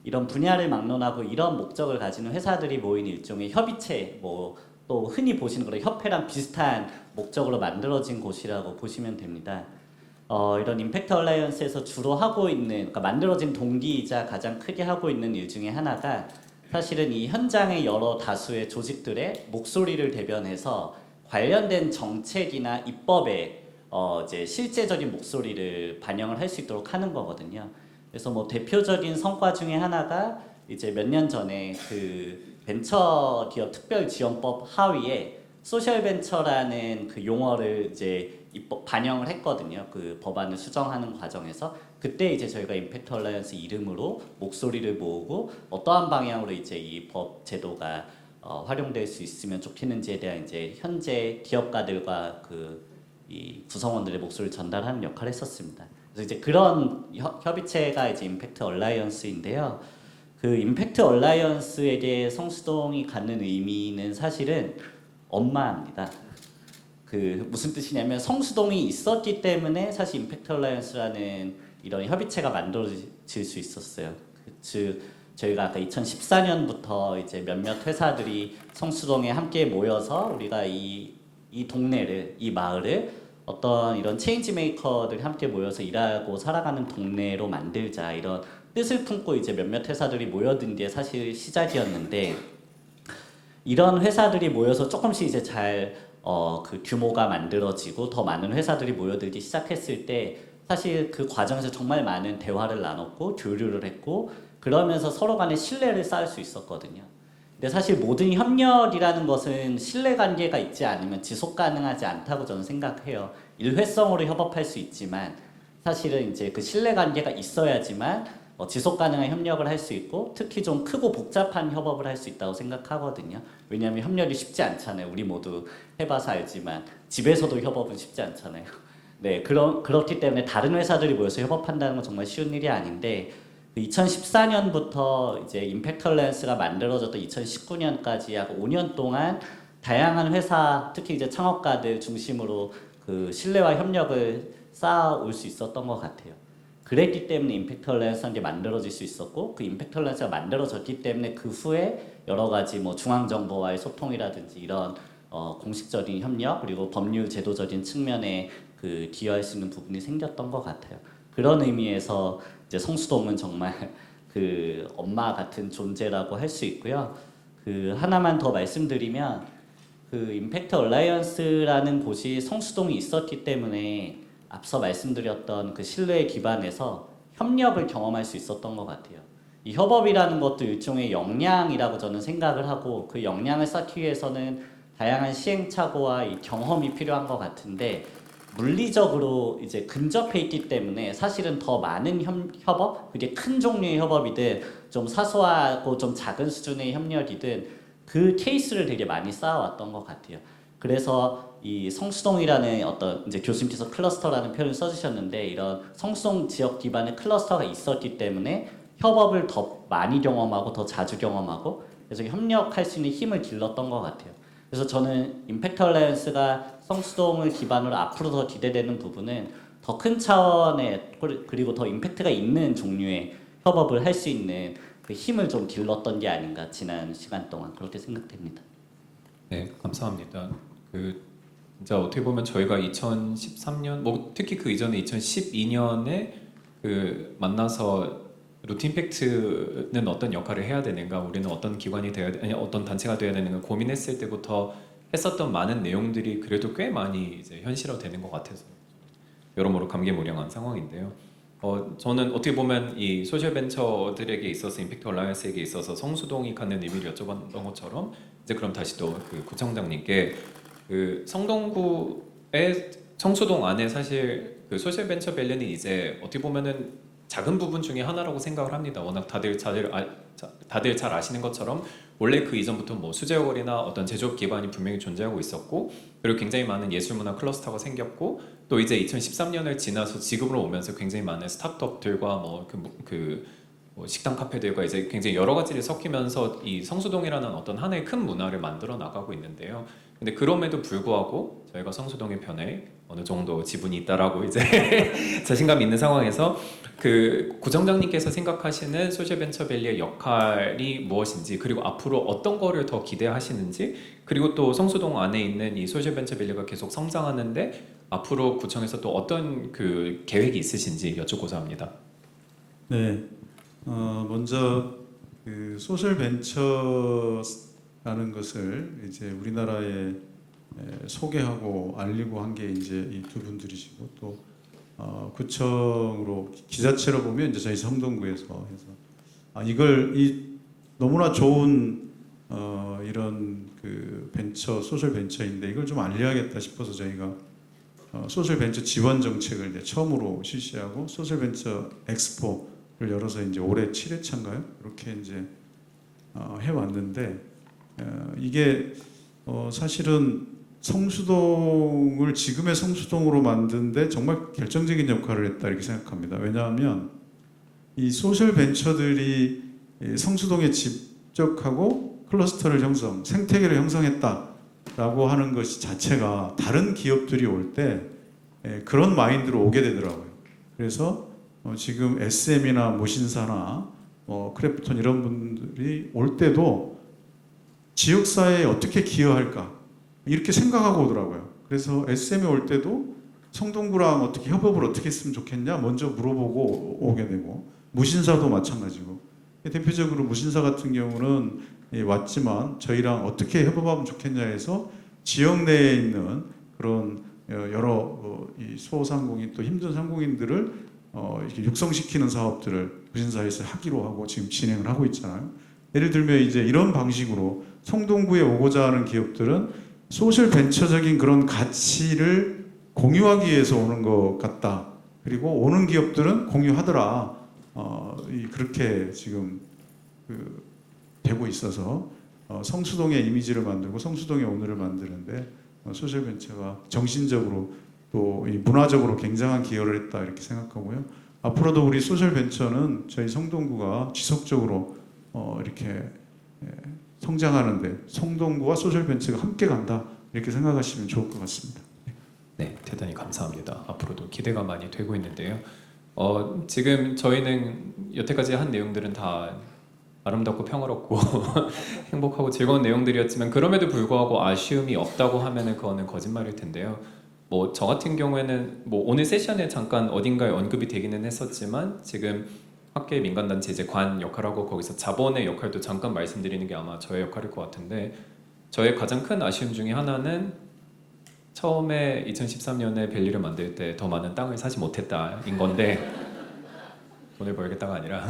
이런 분야를 막론하고 이런 목적을 가지는 회사들이 모인 일종의 협의체, 뭐 또 흔히 보시는 그런 협회랑 비슷한 목적으로 만들어진 곳이라고 보시면 됩니다. 이런 임팩트 얼라이언스에서 주로 하고 있는, 그러니까 만들어진 동기이자 가장 크게 하고 있는 일 중에 하나가 사실은 이 현장의 여러 다수의 조직들의 목소리를 대변해서 관련된 정책이나 입법에 이제 실제적인 목소리를 반영을 할 수 있도록 하는 거거든요. 그래서 뭐 대표적인 성과 중에 하나가 이제 몇 년 전에 그 벤처 기업 특별 지원법 하위에 소셜 벤처라는 그 용어를 이제 반영을 했거든요. 그 법안을 수정하는 과정에서 그때 이제 저희가 임팩트 얼라이언스 이름으로 목소리를 모으고 어떠한 방향으로 이제 이 법 제도가 활용될 수 있으면 좋겠는지에 대한 이제 현재 기업가들과 이 구성원들의 목소리를 전달하는 역할을 했었습니다. 그래서 이제 그런 협의체가 이제 임팩트 얼라이언스인데요. 그 임팩트 얼라이언스에게 성수동이 갖는 의미는 사실은 엄마입니다. 그 무슨 뜻이냐면 성수동이 있었기 때문에 사실 임팩트 얼라이언스라는 이런 협의체가 만들어질 수 있었어요. 즉 저희가 아까 2014년부터 이제 몇몇 회사들이 성수동에 함께 모여서 우리가 이 동네를, 이 마을을 어떤 이런 체인지 메이커들이 함께 모여서 일하고 살아가는 동네로 만들자 이런 뜻을 품고 이제 몇몇 회사들이 모여든 게 사실 시작이었는데 이런 회사들이 모여서 조금씩 이제 그 규모가 만들어지고 더 많은 회사들이 모여들기 시작했을 때 사실 그 과정에서 정말 많은 대화를 나눴고 교류를 했고 그러면서 서로 간에 신뢰를 쌓을 수 있었거든요. 근데 사실 모든 협력이라는 것은 신뢰관계가 있지 않으면 지속 가능하지 않다고 저는 생각해요. 일회성으로 협업할 수 있지만 사실은 이제 그 신뢰관계가 있어야지만 지속 가능한 협력을 할 수 있고 특히 좀 크고 복잡한 협업을 할 수 있다고 생각하거든요. 왜냐하면 협력이 쉽지 않잖아요. 우리 모두 해봐서 알지만 집에서도 협업은 쉽지 않잖아요. 네, 그렇기 때문에 다른 회사들이 모여서 협업한다는 건 정말 쉬운 일이 아닌데 2014년부터 이제 임팩트 얼라이언스가 만들어졌던 2019년까지 약 5년 동안 다양한 회사, 특히 이제 창업가들 중심으로 그 신뢰와 협력을 쌓아올 수 있었던 것 같아요. 그랬기 때문에 임팩트 얼라이언스라는 게 만들어질 수 있었고 그 임팩트 얼라이언스가 만들어졌기 때문에 그 후에 여러 가지 뭐 중앙정부와의 소통이라든지 이런 공식적인 협력 그리고 법률 제도적인 측면에 그 기여할 수 있는 부분이 생겼던 것 같아요. 그런 의미에서 이제 성수동은 정말 그 엄마 같은 존재라고 할 수 있고요. 그 하나만 더 말씀드리면 그 임팩트 얼라이언스라는 곳이 성수동이 있었기 때문에 앞서 말씀드렸던 그 신뢰에 기반해서 협력을 경험할 수 있었던 것 같아요. 이 협업이라는 것도 일종의 역량이라고 저는 생각을 하고 그 역량을 쌓기 위해서는 다양한 시행착오와 이 경험이 필요한 것 같은데 물리적으로 이제 근접해 있기 때문에 사실은 더 많은 협업, 그게 큰 종류의 협업이든 좀 사소하고 좀 작은 수준의 협력이든 그 케이스를 되게 많이 쌓아왔던 것 같아요. 그래서 이 성수동이라는 어떤 이제 교수님께서 클러스터라는 표현을 써주셨는데 이런 성수동 지역 기반의 클러스터가 있었기 때문에 협업을 더 많이 경험하고 더 자주 경험하고 그래서 협력할 수 있는 힘을 길렀던 것 같아요. 그래서 저는 임팩트 얼라이언스가 성수동을 기반으로 앞으로 더 기대되는 부분은 더 큰 차원의 그리고 더 임팩트가 있는 종류의 협업을 할 수 있는 그 힘을 좀 길렀던 게 아닌가 지난 시간 동안 그렇게 생각됩니다. 네, 감사합니다. 진짜 어떻게 보면 저희가 2013년, 뭐 특히 그 이전에 2012년에 만나서 루틴 팩트는 어떤 역할을 해야 되는가, 우리는 어떤 기관이 되어야 아니 어떤 단체가 되어야 되는가 고민했을 때부터 했었던 많은 내용들이 그래도 꽤 많이 이제 현실화되는 것 같아서 여러모로 감개무량한 상황인데요. 저는 어떻게 보면 이 소셜 벤처들에게 있어서 임팩트 얼라이언스에게 있어서 성수동이 갖는 의미를 여쭤봤던 것처럼 이제 그럼 다시 또 그 구청장님께 성동구의 성수동 안에 사실 그 소셜 벤처 밸류는 이제 어떻게 보면은 작은 부분 중에 하나라고 생각을 합니다. 워낙 다들 잘 아시는 것처럼 원래 그 이전부터 뭐 수제어거리나 어떤 제조업 기반이 분명히 존재하고 있었고, 그리고 굉장히 많은 예술문화 클러스터가 생겼고, 또 이제 2013년을 지나서 지금으로 오면서 굉장히 많은 스타트업들과 뭐 식당 카페들과 이제 굉장히 여러 가지를 섞이면서 이 성수동이라는 어떤 하나의 큰 문화를 만들어 나가고 있는데요. 근데 그럼에도 불구하고 저희가 성수동의 편에 어느 정도 지분이 있다라고 이제 자신감이 있는 상황에서 그 구청장님께서 생각하시는 소셜벤처밸리의 역할이 무엇인지, 그리고 앞으로 어떤 거를 더 기대하시는지, 그리고 또 성수동 안에 있는 이 소셜벤처밸리가 계속 성장하는데 앞으로 구청에서 또 어떤 그 계획이 있으신지 여쭙고자 합니다. 네, 먼저 그 소셜 벤처라는 것을 이제 우리나라에 소개하고 알리고 한 게 이제 이 두 분들이시고, 또 구청으로 지자체로 보면 이제 저희 성동구에서 해서 이걸 너무나 좋은 이런 그 소셜 벤처인데 이걸 좀 알려야겠다 싶어서 저희가 소셜 벤처 지원 정책을 이제 처음으로 실시하고 소셜 벤처 엑스포를 열어서 이제 올해 7회차인가요? 이렇게 이제 해왔는데, 이게 사실은 성수동을 지금의 성수동으로 만드는데 정말 결정적인 역할을 했다 이렇게 생각합니다. 왜냐하면 이 소셜 벤처들이 성수동에 집적하고 클러스터를 생태계를 형성했다라고 하는 것이 자체가 다른 기업들이 올 때 그런 마인드로 오게 되더라고요. 그래서 지금 SM이나 모신사나 크래프톤 이런 분들이 올 때도 지역사회에 어떻게 기여할까 이렇게 생각하고 오더라고요. 그래서 SM이 올 때도 성동구랑 어떻게 협업을 어떻게 했으면 좋겠냐 먼저 물어보고 오게 되고, 무신사도 마찬가지고, 대표적으로 무신사 같은 경우는 왔지만 저희랑 어떻게 협업하면 좋겠냐 해서 지역 내에 있는 그런 여러 이 소상공인 또 힘든 상공인들을 이렇게 육성시키는 사업들을 무신사에서 하기로 하고 지금 진행을 하고 있잖아요. 예를 들면 이제 이런 방식으로 성동구에 오고자 하는 기업들은 소셜 벤처적인 그런 가치를 공유하기 위해서 오는 것 같다. 그리고 오는 기업들은 공유하더라. 그렇게 지금 되고 있어서 성수동의 이미지를 만들고 성수동의 오늘을 만드는데 소셜 벤처가 정신적으로 또 이 문화적으로 굉장한 기여를 했다 이렇게 생각하고요. 앞으로도 우리 소셜 벤처는 저희 성동구가 지속적으로 이렇게 성장하는데 성동구와 소셜 벤처가 함께 간다 이렇게 생각하시면 좋을 것 같습니다. 네, 대단히 감사합니다. 앞으로도 기대가 많이 되고 있는데요. 지금 저희는 여태까지 한 내용들은 다 아름답고 평화롭고 행복하고 즐거운 내용들이었지만, 그럼에도 불구하고 아쉬움이 없다고 하면은 그거는 거짓말일 텐데요. 뭐 저 같은 경우에는 뭐 오늘 세션에 잠깐 어딘가에 언급이 되기는 했었지만, 지금 학계 민간단체 이제 관 역할하고 거기서 자본의 역할도 잠깐 말씀드리는 게 아마 저의 역할일 것 같은데, 저의 가장 큰 아쉬움 중에 하나는 처음에 2013년에 밸리를 만들 때 더 많은 땅을 사지 못했다인 건데, 돈을 벌겠다가 아니라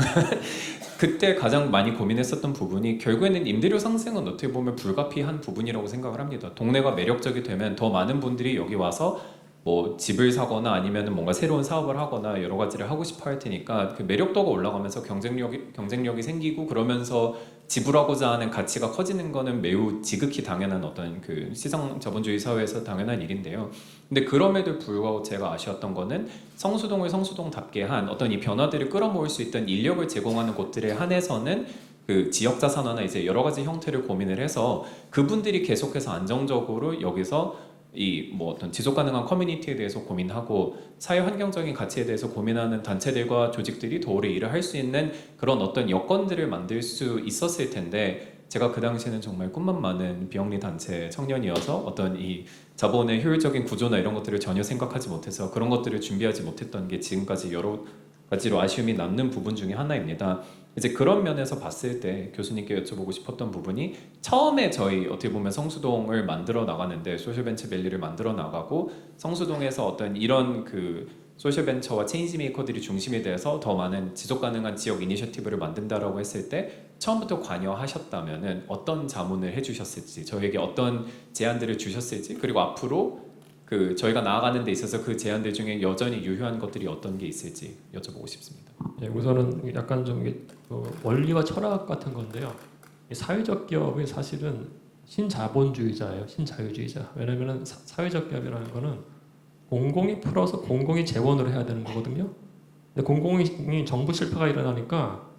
그때 가장 많이 고민했었던 부분이 결국에는 임대료 상승은 어떻게 보면 불가피한 부분이라고 생각을 합니다. 동네가 매력적이 되면 더 많은 분들이 여기 와서 뭐 집을 사거나 아니면 뭔가 새로운 사업을 하거나 여러 가지를 하고 싶어 할 테니까 그 매력도가 올라가면서 경쟁력이 생기고, 그러면서 지불하고자 하는 가치가 커지는 거는 매우 지극히 당연한 어떤 그 시장 자본주의 사회에서 당연한 일인데요. 근데 그럼에도 불구하고 제가 아쉬웠던 거는 성수동을 성수동답게 한 어떤 이 변화들을 끌어모을 수 있던 인력을 제공하는 곳들에 한해서는 그 지역 자산화나 이제 여러 가지 형태를 고민을 해서 그분들이 계속해서 안정적으로 여기서 이 뭐 어떤 지속 가능한 커뮤니티에 대해서 고민하고 사회 환경적인 가치에 대해서 고민하는 단체들과 조직들이 더 오래 일을 할 수 있는 그런 어떤 여건들을 만들 수 있었을 텐데 제가 그 당시에는 정말 꿈만 많은 비영리 단체 청년이어서 어떤 이 자본의 효율적인 구조나 이런 것들을 전혀 생각하지 못해서 그런 것들을 준비하지 못했던 게 지금까지 여러 가지로 아쉬움이 남는 부분 중에 하나입니다. 이제 그런 면에서 봤을 때 교수님께 여쭤보고 싶었던 부분이 처음에 저희 어떻게 보면 성수동을 만들어 나가는데 소셜벤처밸리를 만들어 나가고 성수동에서 어떤 이런 그 소셜벤처와 체인지메이커들이 중심이 돼서 더 많은 지속가능한 지역 이니셔티브를 만든다라고 했을 때 처음부터 관여하셨다면은 어떤 자문을 해주셨을지 저에게 어떤 제안들을 주셨을지 그리고 앞으로 그 저희가 나아가는 데 있어서 그 제안들 중에 여전히 유효한 것들이 어떤 게 있을지 여쭤보고 싶습니다. 예, 우선은 약간 좀 이게 원리와 철학 같은 건데요. 이 사회적 기업이 사실은 신자본주의자예요, 신자유주의자. 왜냐하면 사회적 기업이라는 거는 공공이 풀어서 공공이 재원으로 해야 되는 거거든요. 근데 공공이 정부 실패가 일어나니까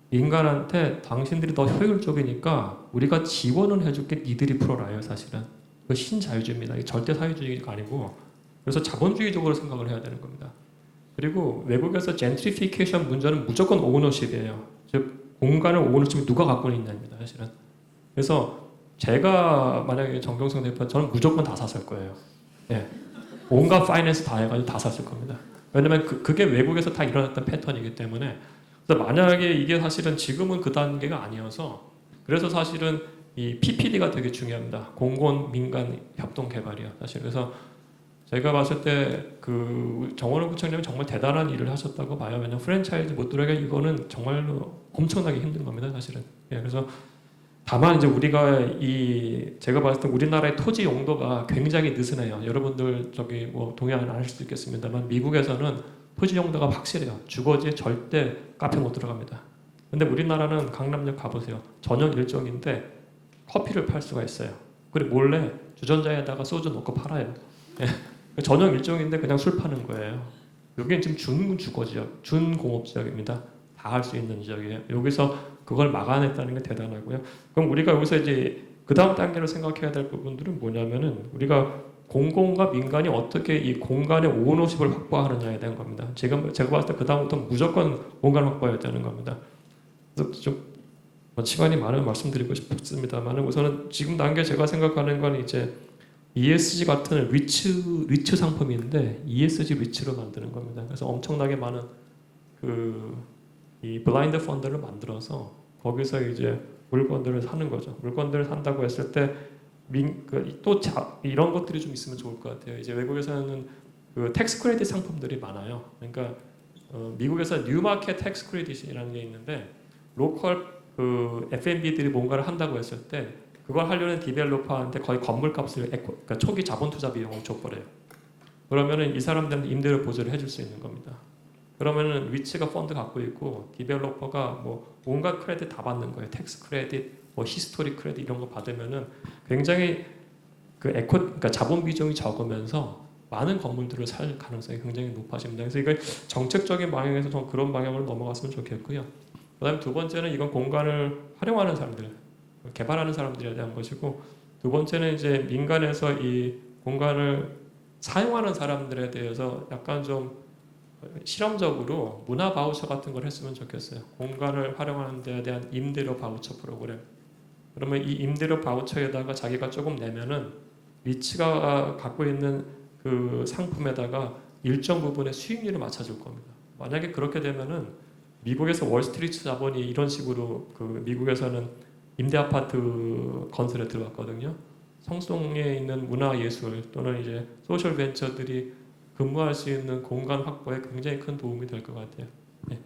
인간한테 당신들이 더 효율적이니까 우리가 지원을 해줄게 니들이 풀어라요, 사실은. 그 신자유주의입니다. 이게 절대 사회주의가 아니고 그래서 자본주의적으로 생각을 해야 되는 겁니다. 그리고 외국에서 젠트리피케이션 문제는 무조건 오너십이에요. 즉 공간을 오너십이 누가 갖고 있냐입니다, 사실은. 그래서 제가 만약에 정경성 대표 저는 무조건 다 샀을 거예요. 예. 온갖 파이낸스 다 해가지고 다 샀을 겁니다. 왜냐면 그게 외국에서 다 일어났던 패턴이기 때문에. 그래서 만약에 이게 사실은 지금은 그 단계가 아니어서 그래서 사실은 이 PPD가 되게 중요합니다. 공공 민간 협동 개발이요, 사실. 그래서 제가 봤을 때 그 정원호 구청장님이 정말 대단한 일을 하셨다고 봐요. 왜냐면 프랜차이즈 못 들어가게 이거는 정말로 엄청나게 힘든 겁니다, 사실은. 예, 그래서 다만 이제 우리가 제가 봤을 때 우리나라의 토지 용도가 굉장히 느슨해요. 여러분들 저기 뭐 동의 안 하실 수 있겠습니다만 미국에서는 토지 용도가 확실해요. 주거지에 절대 카페 못 들어갑니다. 근데 우리나라는 강남역 가보세요. 저녁 일정인데 커피를 팔 수가 있어요. 그리고 몰래 주전자에다가 소주 넣고 팔아요. 예. 저녁 일정인데 그냥 술 파는 거예요. 여기는 지금 준주거지역, 준공업지역입니다. 다 할 수 있는 지역이에요. 여기서 그걸 막아냈다는 게 대단하고요. 그럼 우리가 여기서 이제 그 다음 단계로 생각해야 될 부분들은 뭐냐면은 우리가 공공과 민간이 어떻게 이 공간의 오너십을 확보하느냐에 대한 겁니다. 제가 봤을 때 그 다음부터 무조건 공간 확보해야 되는 겁니다. 그래서 좀 시간이 많으면 말씀드리고 싶습니다만 우선은 지금 단계 제가 생각하는 건 이제 ESG 같은 리츠 상품인데 ESG 리츠로 만드는 겁니다. 그래서 엄청나게 많은 이 블라인드 펀드를 만들어서 거기서 이제 물건들을 사는 거죠. 물건들을 산다고 했을 때 이런 것들이 좀 있으면 좋을 것 같아요. 이제 외국에서는 그 텍스 크레딧 상품들이 많아요. 그러니까 미국에서 뉴마켓 텍스 크레딧이라는 게 있는데 로컬 그 F&B들이 뭔가를 한다고 했을 때 그걸 하려는 디벨로퍼한테 거의 건물값을 그러니까 초기 자본 투자 비용을 줘버려요. 그러면은 이 사람들은 임대료 보조를 해줄 수 있는 겁니다. 그러면은 위치가 펀드 갖고 있고 디벨로퍼가 뭐 온갖 크레딧 다 받는 거예요. 텍스 크레딧, 뭐 히스토리 크레딧 이런 거 받으면은 굉장히 그러니까 자본 비중이 적으면서 많은 건물들을 살 가능성이 굉장히 높아집니다. 그래서 이걸 정책적인 방향에서 좀 그런 방향으로 넘어갔으면 좋겠고요. 그다음에 두 번째는 이건 공간을 활용하는 사람들, 개발하는 사람들에 대한 것이고 두 번째는 이제 민간에서 이 공간을 사용하는 사람들에 대해서 약간 좀 실험적으로 문화 바우처 같은 걸 했으면 좋겠어요. 공간을 활용하는 데에 대한 임대료 바우처 프로그램. 그러면 이 임대료 바우처에다가 자기가 조금 내면은 리츠가 갖고 있는 그 상품에다가 일정 부분의 수익률을 맞춰줄 겁니다. 만약에 그렇게 되면은 미국에서 월스트리트 자본이 이런 식으로 그 미국에서는 임대 아파트 건설에 들어갔거든요. 성수동에 있는 문화예술 또는 이제 소셜 벤처들이 근무할 수 있는 공간 확보에 굉장히 큰 도움이 될 것 같아요. 네.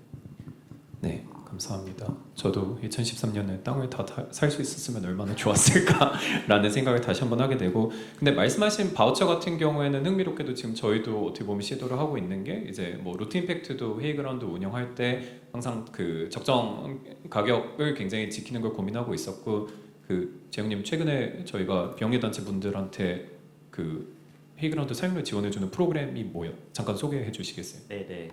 네, 감사합니다. 저도 2013년에 땅을 다 살 수 있었으면 얼마나 좋았을까라는 생각을 다시 한번 하게 되고, 근데 말씀하신 바우처 같은 경우에는 흥미롭게도 지금 저희도 어떻게 보면 시도를 하고 있는 게 이제 뭐 루트 임팩트도 회의그라운드 운영할 때 항상 그 적정 가격을 굉장히 지키는 걸 고민하고 있었고, 그 재영님 최근에 저희가 비영리 단체 분들한테 그 회의그라운드 사용료 지원해주는 프로그램이 뭐예요? 잠깐 소개해 주시겠어요? 네네.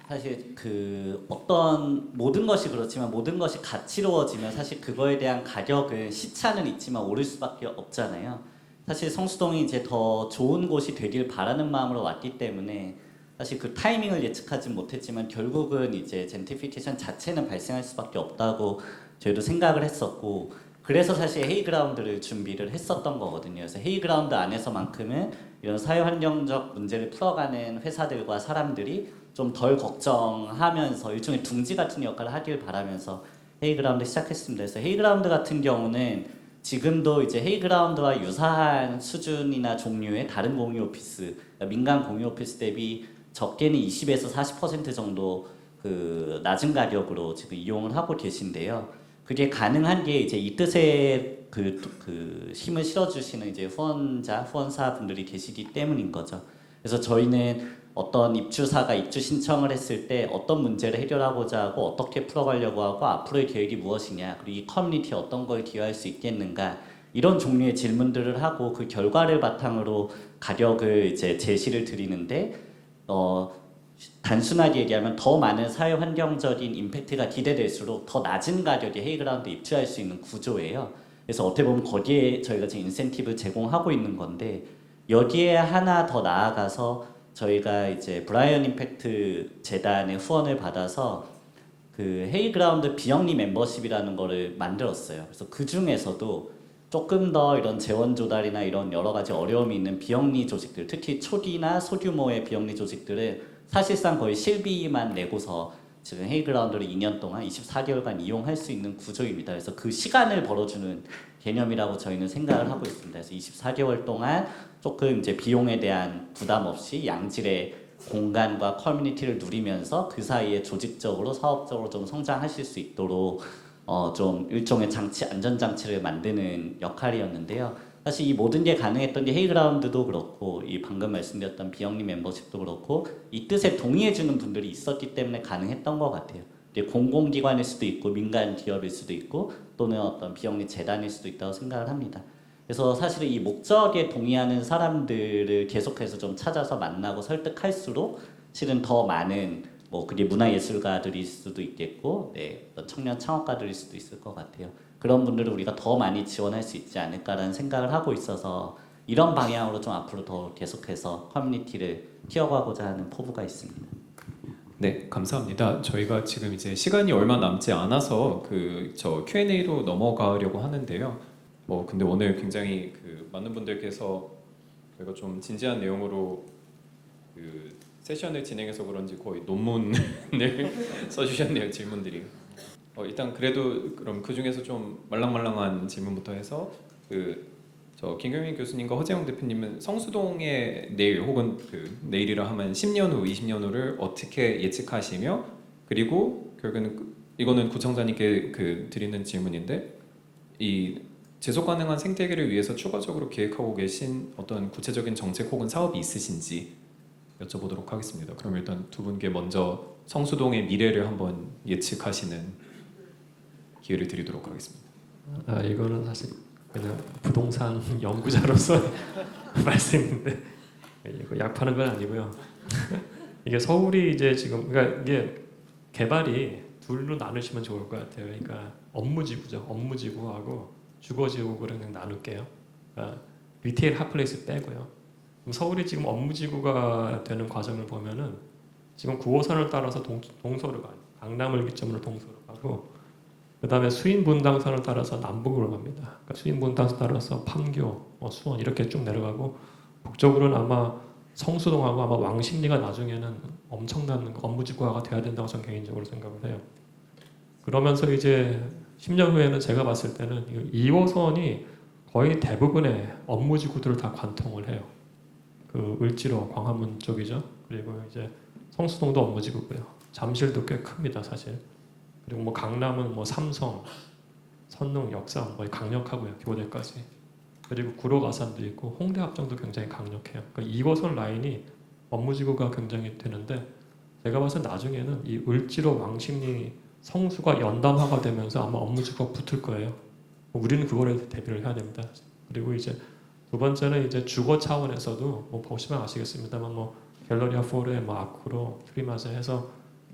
사실 그 어떤 모든 것이 그렇지만 모든 것이 가치로워지면 사실 그거에 대한 가격은 시차는 있지만 오를 수밖에 없잖아요. 사실 성수동이 이제 더 좋은 곳이 되길 바라는 마음으로 왔기 때문에 사실 그 타이밍을 예측하지 못했지만 결국은 이제 젠트리피케이션 자체는 발생할 수밖에 없다고 저희도 생각을 했었고, 그래서 사실 헤이그라운드를 준비를 했었던 거거든요. 그래서 헤이그라운드 안에서만큼은 이런 사회환경적 문제를 풀어가는 회사들과 사람들이 좀 덜 걱정하면서 일종의 둥지 같은 역할을 하길 바라면서 헤이그라운드 시작했습니다. 그래서 헤이그라운드 같은 경우는 지금도 이제 헤이그라운드와 유사한 수준이나 종류의 다른 공유 오피스, 그러니까 민간 공유 오피스 대비 적게는 20에서 40% 정도 그 낮은 가격으로 지금 이용을 하고 계신데요. 그게 가능한 게 이제 이 뜻에 그 힘을 실어주시는 이제 후원사 분들이 계시기 때문인 거죠. 그래서 저희는 어떤 입주사가 입주 신청을 했을 때 어떤 문제를 해결하고자 하고 어떻게 풀어가려고 하고 앞으로의 계획이 무엇이냐, 그리고 이 커뮤니티에 어떤 걸 기여할 수 있겠는가, 이런 종류의 질문들을 하고 그 결과를 바탕으로 가격을 이제 제시를 드리는데, 단순하게 얘기하면 더 많은 사회 환경적인 임팩트가 기대될수록 더 낮은 가격에 헤이그라운드에 입주할 수 있는 구조예요. 그래서 어떻게 보면 거기에 저희가 지금 인센티브를 제공하고 있는 건데, 여기에 하나 더 나아가서 저희가 이제 브라이언 임팩트 재단의 후원을 받아서 그 헤이그라운드 비영리 멤버십이라는 거를 만들었어요. 그래서 그 중에서도 조금 더 이런 재원 조달이나 이런 여러 가지 어려움이 있는 비영리 조직들, 특히 초기나 소규모의 비영리 조직들을 사실상 거의 실비만 내고서 지금 헤이그라운드를 2년 동안 24개월간 이용할 수 있는 구조입니다. 그래서 그 시간을 벌어주는 개념이라고 저희는 생각을 하고 있습니다. 그래서 24개월 동안 조금 이제 비용에 대한 부담 없이 양질의 공간과 커뮤니티를 누리면서 그 사이에 조직적으로 사업적으로 좀 성장하실 수 있도록 좀 일종의 안전장치를 만드는 역할이었는데요. 사실 이 모든 게 가능했던 게 헤이그라운드도 그렇고 이 방금 말씀드렸던 비영리 멤버십도 그렇고 이 뜻에 동의해주는 분들이 있었기 때문에 가능했던 것 같아요. 이게 공공기관일 수도 있고 민간 기업일 수도 있고 또는 어떤 비영리 재단일 수도 있다고 생각을 합니다. 그래서 사실은 이 목적에 동의하는 사람들을 계속해서 좀 찾아서 만나고 설득할수록 실은 더 많은 뭐 그게 문화예술가들일 수도 있겠고, 어떤 청년 창업가들일 수도 있을 것 같아요. 그런 분들을 우리가 더 많이 지원할 수 있지 않을까라는 생각을 하고 있어서 이런 방향으로 좀 앞으로 더 계속해서 커뮤니티를 키워가고자 하는 포부가 있습니다. 네, 감사합니다. 저희가 지금 이제 시간이 얼마 남지 않아서 저 Q&A로 넘어가려고 하는데요. 근데 오늘 굉장히 많은 분들께서 저희가 좀 진지한 내용으로 세션을 진행해서 그런지 거의 논문을 써주셨네요, 질문들이. 일단 그래도 그럼 그 중에서 좀 말랑말랑한 질문부터 해서 저 김경민 교수님과 허재영 대표님은 성수동의 내일 혹은 내일이라 하면 10년 후, 20년 후를 어떻게 예측하시며, 그리고 결국에는 이거는 구청장님께 드리는 질문인데, 이 지속 가능한 생태계를 위해서 추가적으로 계획하고 계신 어떤 구체적인 정책 혹은 사업이 있으신지 여쭤보도록 하겠습니다. 그럼 일단 두 분께 먼저 성수동의 미래를 한번 예측하시는 기회를 드리도록 하겠습니다. 이거는 사실 그냥 부동산 연구자로서 말씀인데 이거 약 파는 건 아니고요. 이게 서울이 이제 지금 그러니까 이게 개발이 둘로 나누시면 좋을 것 같아요. 그러니까 업무지구죠. 업무지구하고 주거지구를 그냥 나눌게요. 그러니까 리테일 핫플레이스 빼고요. 그럼 서울이 지금 업무지구가 되는 과정을 보면은 지금 9호선을 따라서 동서로 가요. 강남을 기점으로 동서로 가고, 그다음에 수인분당선을 따라서 남북으로 갑니다. 그러니까 수인분당선 따라서 판교, 수원 이렇게 쭉 내려가고, 북쪽으로는 아마 성수동하고 아마 왕십리가 나중에는 엄청난 업무지구화가 돼야 된다고 저는 개인적으로 생각을 해요. 그러면서 이제 10년 후에는 제가 봤을 때는 2호선이 거의 대부분의 업무지구들을 다 관통을 해요. 을지로, 광화문 쪽이죠. 그리고 이제 성수동도 업무지구고요. 잠실도 꽤 큽니다, 사실. 그리고 뭐 강남은 뭐 삼성, 선릉, 역삼 거의 강력하고요, 교대까지. 그리고 구로 가산도 있고 홍대 합정도 굉장히 강력해요. 그러니까 2호선 라인이 업무지구가 굉장히 되는데, 제가 봐서 나중에는 이 을지로, 왕십리, 성수가 연담화가 되면서 아마 업무지구가 붙을 거예요. 우리는 그거를 대비를 해야 됩니다. 그리고 이제 두 번째는 이제 주거 차원에서도 뭐 보시면 아시겠습니다만 뭐 갤러리아 포레, 뭐 아쿠로, 프리마세 해서,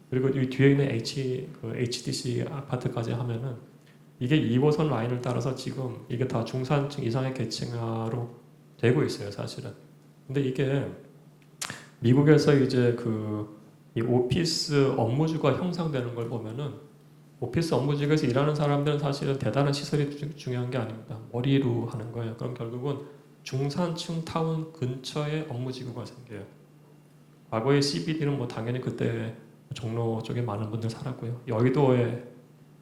그리고 이 뒤에 있는 HDC 아파트까지 하면은 이게 2호선 라인을 따라서 지금 이게 다 중산층 이상의 계층으로 되고 있어요, 사실은. 근데 이게 미국에서 이제 이 오피스 업무주가 형성되는 걸 보면은 오피스 업무직에서 일하는 사람들은 사실은 대단한 시설이 중요한 게 아닙니다. 머리로 하는 거예요. 그럼 결국은 중산층 타운 근처에 업무지구가 생겨요. 과거의 CBD는 뭐 당연히 그때 종로 쪽에 많은 분들 살았고요. 여의도에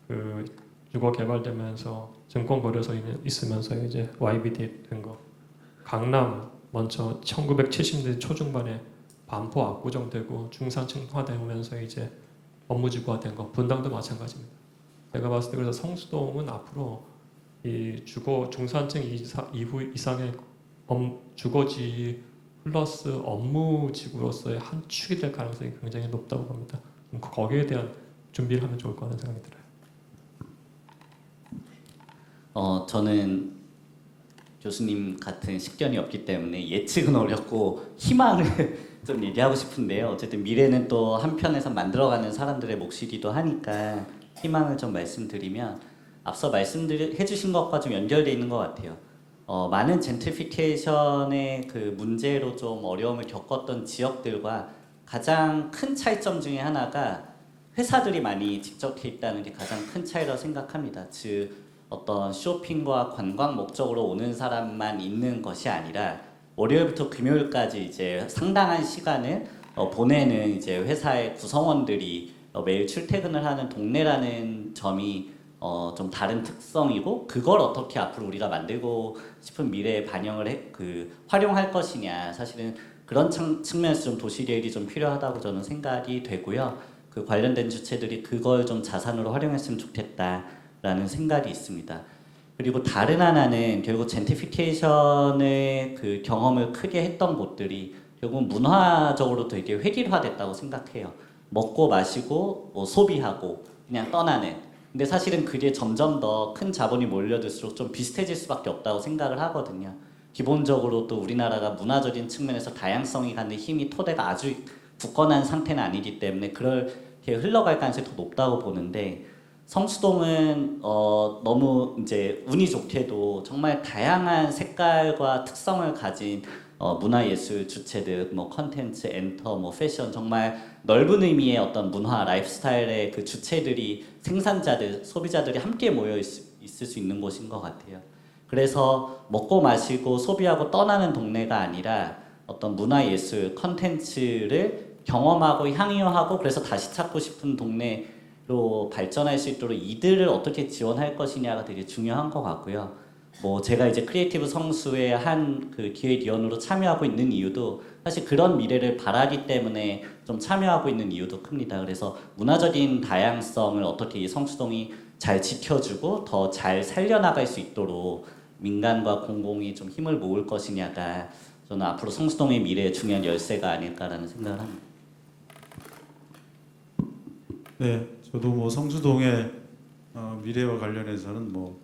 그 주거 개발되면서 증권 거래소 있으면서 이제 YBD 된 거. 강남 먼저 1970년대 초중반에 반포 압구정되고 중산층화되면서 이제 업무지구화 된 거. 분당도 마찬가지입니다. 제가 봤을 때 그래서 성수동은 앞으로 이 주거 중산층 이상의 주거지 플러스 업무지구로서의 한 축이 될 가능성이 굉장히 높다고 봅니다. 거기에 대한 준비를 하면 좋을 것 같다는 생각이 들어요. 저는 교수님 같은 식견이 없기 때문에 예측은 어렵고 희망을 좀 얘기하고 싶은데요. 어쨌든 미래는 또 한편에서 만들어가는 사람들의 몫이기도 하니까 희망을 좀 말씀드리면 앞서 말씀해주신 것과 좀 연결돼 있는 것 같아요. 많은 젠트리피케이션의 그 문제로 좀 어려움을 겪었던 지역들과 가장 큰 차이점 중에 하나가 회사들이 많이 집적해 있다는 게 가장 큰 차이라고 생각합니다. 즉 어떤 쇼핑과 관광 목적으로 오는 사람만 있는 것이 아니라 월요일부터 금요일까지 이제 상당한 시간을 보내는 이제 회사의 구성원들이 매일 출퇴근을 하는 동네라는 점이 좀 다른 특성이고 그걸 어떻게 앞으로 우리가 만들고 싶은 미래에 활용할 것이냐 사실은 그런 측면에서 좀 도시계획이 좀 필요하다고 저는 생각이 되고요. 그 관련된 주체들이 그걸 좀 자산으로 활용했으면 좋겠다라는 생각이 있습니다. 그리고 다른 하나는 결국 젠트리피케이션의 그 경험을 크게 했던 곳들이 결국 문화적으로 되게 획일화됐다고 생각해요. 먹고 마시고 뭐 소비하고 그냥 떠나는. 근데 사실은 그게 점점 더 큰 자본이 몰려들수록 좀 비슷해질 수밖에 없다고 생각을 하거든요. 기본적으로 또 우리나라가 문화적인 측면에서 다양성이 갖는 힘이 토대가 아주 굳건한 상태는 아니기 때문에 그렇게 흘러갈 가능성이 더 높다고 보는데 성수동은 너무 이제 운이 좋게도 정말 다양한 색깔과 특성을 가진 문화예술 주체들, 뭐 컨텐츠, 엔터, 뭐 패션 정말 넓은 의미의 어떤 문화, 라이프스타일의 그 주체들이 생산자들, 소비자들이 함께 모여 있을 수 있는 곳인 것 같아요. 그래서 먹고 마시고 소비하고 떠나는 동네가 아니라 어떤 문화예술, 컨텐츠를 경험하고 향유하고 그래서 다시 찾고 싶은 동네로 발전할 수 있도록 이들을 어떻게 지원할 것이냐가 되게 중요한 것 같고요. 뭐 제가 이제 크리에이티브 성수의 한 그 기획위원으로 참여하고 있는 이유도 사실 그런 미래를 바라기 때문에 좀 참여하고 있는 이유도 큽니다. 그래서 문화적인 다양성을 어떻게 이 성수동이 잘 지켜주고 더 잘 살려나갈 수 있도록 민간과 공공이 좀 힘을 모을 것이냐가 저는 앞으로 성수동의 미래의 중요한 열쇠가 아닐까라는 생각을 합니다. 네, 저도 뭐 성수동의 미래와 관련해서는 두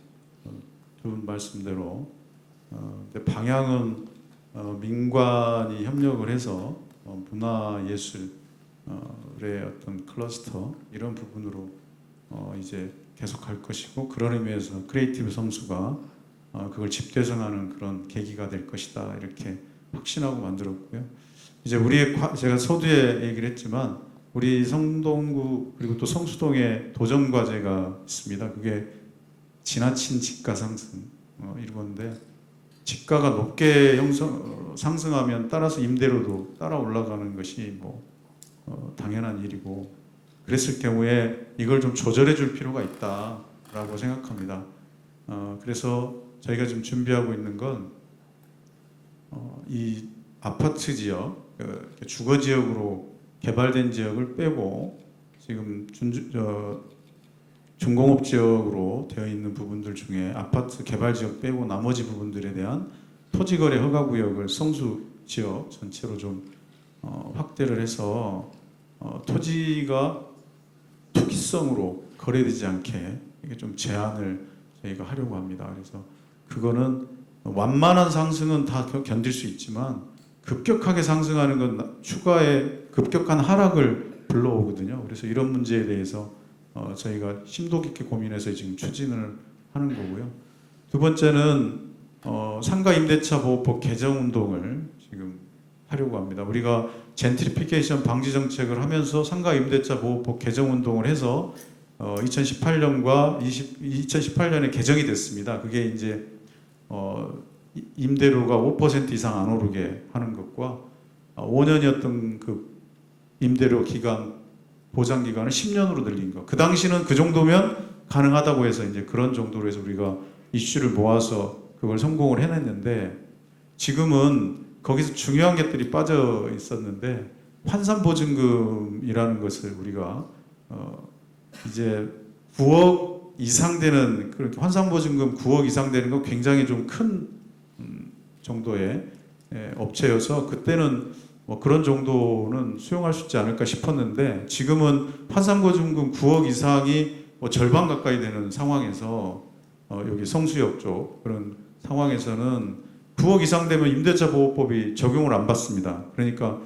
분 말씀대로 근데 방향은 민관이 협력을 해서 문화예술의 어떤 클러스터 이런 부분으로 이제 계속 갈 것이고 그런 의미에서 크리에이티브 성수가 그걸 집대성하는 그런 계기가 될 것이다 이렇게 확신하고 만들었고요. 이제 제가 서두에 얘기를 했지만 우리 성동구 그리고 또 성수동에 도전 과제가 있습니다. 그게 지나친 집가 상승 이건데 집가가 높게 상승하면 따라서 임대료도 따라 올라가는 것이 당연한 일이고 그랬을 경우에 이걸 좀 조절해 줄 필요가 있다라고 생각합니다. 그래서 저희가 지금 준비하고 있는 건 이 아파트 지역, 주거 지역으로 개발된 지역을 빼고 지금 중공업 지역으로 되어 있는 부분들 중에 아파트 개발 지역 빼고 나머지 부분들에 대한 토지거래 허가 구역을 성수 지역 전체로 좀 확대를 해서 토지가 투기성으로 거래되지 않게 이게 좀 제한을 저희가 하려고 합니다. 그래서 그거는 완만한 상승은 다 견딜 수 있지만 급격하게 상승하는 건 추가의 급격한 하락을 불러오거든요. 그래서 이런 문제에 대해서 저희가 심도 깊게 고민해서 지금 추진을 하는 거고요. 두 번째는 상가 임대차 보호법 개정 운동을 지금 하려고 합니다. 우리가 젠트리피케이션 방지 정책을 하면서 상가 임대차 보호법 개정 운동을 해서 2018년에 개정이 됐습니다. 그게 이제 임대료가 5% 이상 안 오르게 하는 것과 5년이었던 그 임대료 기간 보장 기간을 10년으로 늘린 것. 그 당시는 그 정도면 가능하다고 해서 이제 그런 정도로 해서 우리가 이슈를 모아서 그걸 성공을 해냈는데 지금은 거기서 중요한 것들이 빠져 있었는데 환산보증금이라는 것을 우리가 이제 9억 이상 되는 그렇게 환산보증금 9억 이상 되는 건 굉장히 좀 큰 정도의 업체여서 그때는 뭐 그런 정도는 수용할 수 있지 않을까 싶었는데 지금은 환산보증금 9억 이상이 뭐 절반 가까이 되는 상황에서 여기 성수역 쪽 그런 상황에서는 9억 이상 되면 임대차 보호법이 적용을 안 받습니다. 그러니까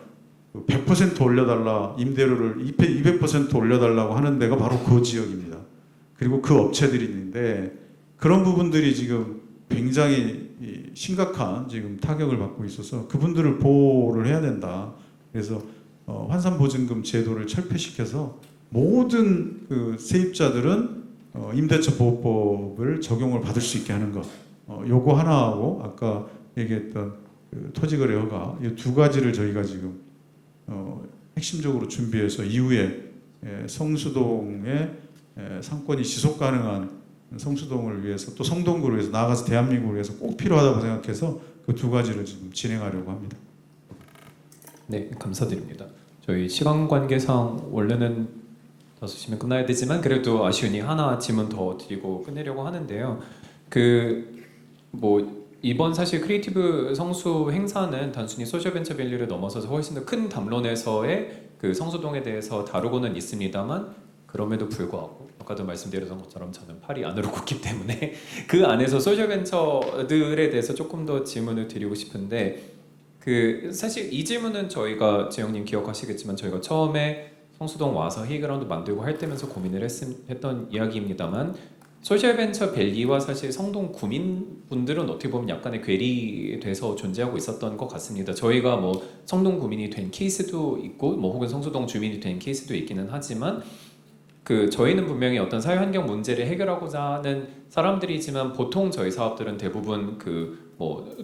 100% 올려달라 임대료를 200% 올려달라고 하는 데가 바로 그 지역입니다. 그리고 그 업체들이 있는데 그런 부분들이 지금 굉장히 심각한 지금 타격을 받고 있어서 그분들을 보호를 해야 된다. 그래서 환산보증금 제도를 철폐시켜서 모든 그 세입자들은 임대차 보호법을 적용을 받을 수 있게 하는 것. 요거 하나하고 아까 얘기했던 그 토지거래허가 이 두 가지를 저희가 지금 핵심적으로 준비해서 이후에 성수동의 상권이 지속 가능한 성수동을 위해서 또 성동구를 위해서 나아가서 대한민국을 위해서 꼭 필요하다고 생각해서 그 두 가지를 지금 진행하려고 합니다. 네, 감사드립니다. 저희 시간 관계상 원래는 5시면 끝나야 되지만 그래도 아쉬우니 하나 질문 더 드리고 끝내려고 하는데요. 이번 사실 크리에이티브 성수 행사는 단순히 소셜벤처 밸류를 넘어서서 훨씬 더 큰 담론에서의 그 성수동에 대해서 다루고는 있습니다만 그럼에도 불구하고 아까도 말씀드렸던 것처럼 저는 팔이 안으로 굽기 때문에 그 안에서 소셜벤처들에 대해서 조금 더 질문을 드리고 싶은데 사실 이 질문은 저희가 재영님 기억하시겠지만 저희가 처음에 성수동 와서 헤이그라운드 만들고 할 때면서 고민을 했던 이야기입니다만 소셜벤처 밸리와 사실 성동 구민분들은 어떻게 보면 약간의 괴리돼서 존재하고 있었던 것 같습니다. 저희가 뭐 성동 구민이 된 케이스도 있고 뭐 혹은 성수동 주민이 된 케이스도 있기는 하지만 저희는 분명히 어떤 사회환경 문제를 해결하고자 하는 사람들이지만 보통 저희 사업들은 대부분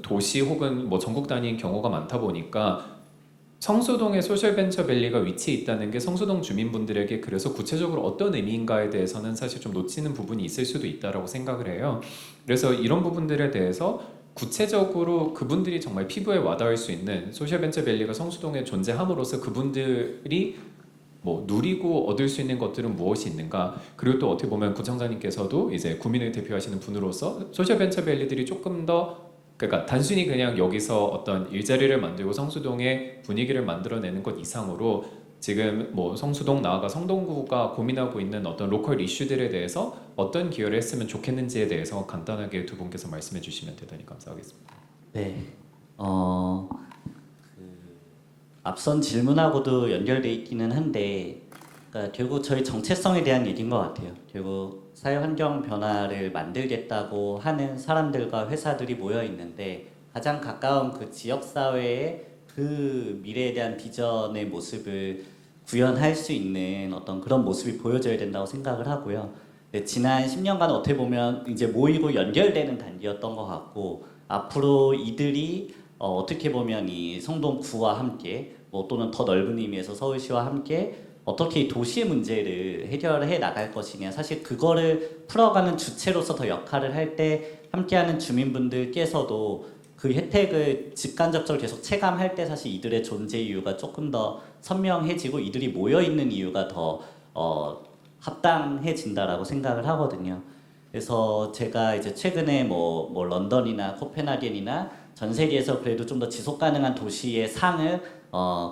도시 혹은 뭐 전국 단위인 경우가 많다 보니까 성수동의 소셜벤처 밸리가 위치해 있다는 게 성수동 주민분들에게 그래서 구체적으로 어떤 의미인가에 대해서는 사실 좀 놓치는 부분이 있을 수도 있다라고 생각을 해요. 그래서 이런 부분들에 대해서 구체적으로 그분들이 정말 피부에 와닿을 수 있는 소셜벤처 밸리가 성수동에 존재함으로써 그분들이 뭐 누리고 얻을 수 있는 것들은 무엇이 있는가? 그리고 또 어떻게 보면 구청장님께서도 이제 구민을 대표하시는 분으로서 소셜벤처 밸리들이 조금 더 그러니까 단순히 그냥 여기서 어떤 일자리를 만들고 성수동의 분위기를 만들어내는 것 이상으로 지금 뭐 성수동 나아가 성동구가 고민하고 있는 어떤 로컬 이슈들에 대해서 어떤 기여를 했으면 좋겠는지에 대해서 간단하게 두 분께서 말씀해 주시면 대단히 감사하겠습니다. 네. 앞선 질문하고도 연결돼 있기는 한데 그러니까 결국 저희 정체성에 대한 얘기인 것 같아요. 결국 사회환경 변화를 만들겠다고 하는 사람들과 회사들이 모여 있는데 가장 가까운 그 지역사회의 그 미래에 대한 비전의 모습을 구현할 수 있는 어떤 그런 모습이 보여져야 된다고 생각을 하고요. 근데 지난 10년간 어떻게 보면 이제 모이고 연결되는 단계였던 것 같고 앞으로 이들이 어떻게 보면 이 성동구와 함께 뭐 또는 더 넓은 의미에서 서울시와 함께 어떻게 이 도시의 문제를 해결해 나갈 것이냐 사실 그거를 풀어가는 주체로서 더 역할을 할 때 함께하는 주민분들께서도 그 혜택을 직간접적으로 계속 체감할 때 사실 이들의 존재 이유가 조금 더 선명해지고 이들이 모여 있는 이유가 더 합당해진다라고 생각을 하거든요. 그래서 제가 이제 최근에 뭐 런던이나 코펜하겐이나 전 세계에서 그래도 좀 더 지속 가능한 도시의 상을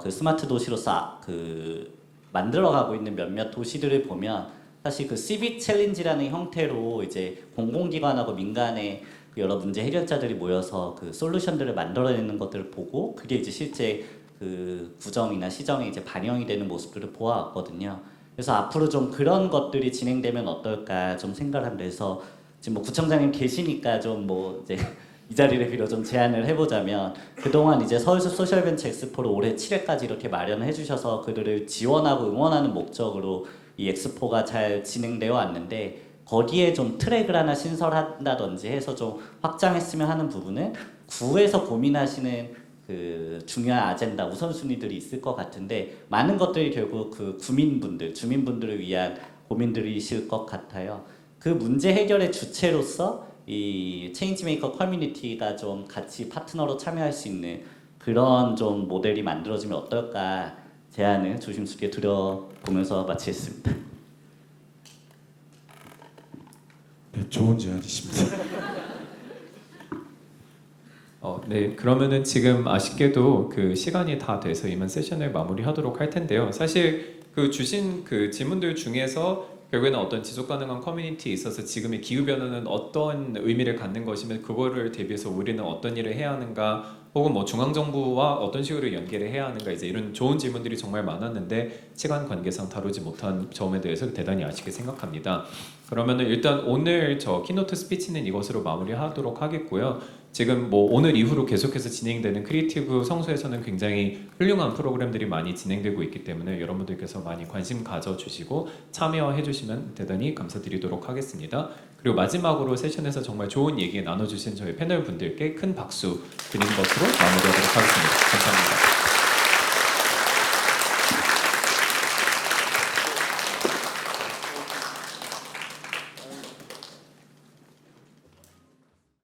그 스마트 도시로서 만들어가고 있는 몇몇 도시들을 보면 사실 그 시빅 챌린지라는 형태로 이제 공공기관하고 민간의 그 여러 문제 해결자들이 모여서 그 솔루션들을 만들어내는 것들을 보고 그게 이제 실제 그 구정이나 시정에 이제 반영이 되는 모습들을 보아왔거든요. 그래서 앞으로 좀 그런 것들이 진행되면 어떨까 좀 생각을 합니다. 그래서 지금 뭐 구청장님 계시니까 좀 뭐 이제 이 자리를 빌어 좀 제안을 해보자면 그동안 이제 서울숲 소셜벤처 엑스포를 올해 7회까지 이렇게 마련해 주셔서 그들을 지원하고 응원하는 목적으로 이 엑스포가 잘 진행되어 왔는데 거기에 좀 트랙을 하나 신설한다든지 해서 좀 확장했으면 하는 부분은 구에서 고민하시는 그 중요한 아젠다 우선순위들이 있을 것 같은데 많은 것들이 결국 그 주민분들을 위한 고민들이실 것 같아요. 그 문제 해결의 주체로서 이 체인지메이커 커뮤니티가 좀 같이 파트너로 참여할 수 있는 그런 좀 모델이 만들어지면 어떨까 제안을 조심스럽게 드려보면서 마치겠습니다. 네, 좋은 제안이십니다. 네, 그러면은 지금 아쉽게도 그 시간이 다 돼서 이만 세션을 마무리하도록 할 텐데요. 사실 그 주신 그 질문들 중에서 결국에는 어떤 지속 가능한 커뮤니티에 있어서 지금의 기후 변화는 어떤 의미를 갖는 것이며 그거를 대비해서 우리는 어떤 일을 해야 하는가, 혹은 뭐 중앙 정부와 어떤 식으로 연계를 해야 하는가, 이제 이런 좋은 질문들이 정말 많았는데 시간 관계상 다루지 못한 점에 대해서 대단히 아쉽게 생각합니다. 그러면은 일단 오늘 저 키노트 스피치는 이것으로 마무리하도록 하겠고요. 지금 뭐 오늘 이후로 계속해서 진행되는 크리에이티브 성수에서는 굉장히 훌륭한 프로그램들이 많이 진행되고 있기 때문에 여러분들께서 많이 관심 가져주시고 참여해 주시면 대단히 감사드리도록 하겠습니다. 그리고 마지막으로 세션에서 정말 좋은 얘기 나눠주신 저희 패널 분들께 큰 박수 드리는 것으로 마무리하도록 하겠습니다. 감사합니다.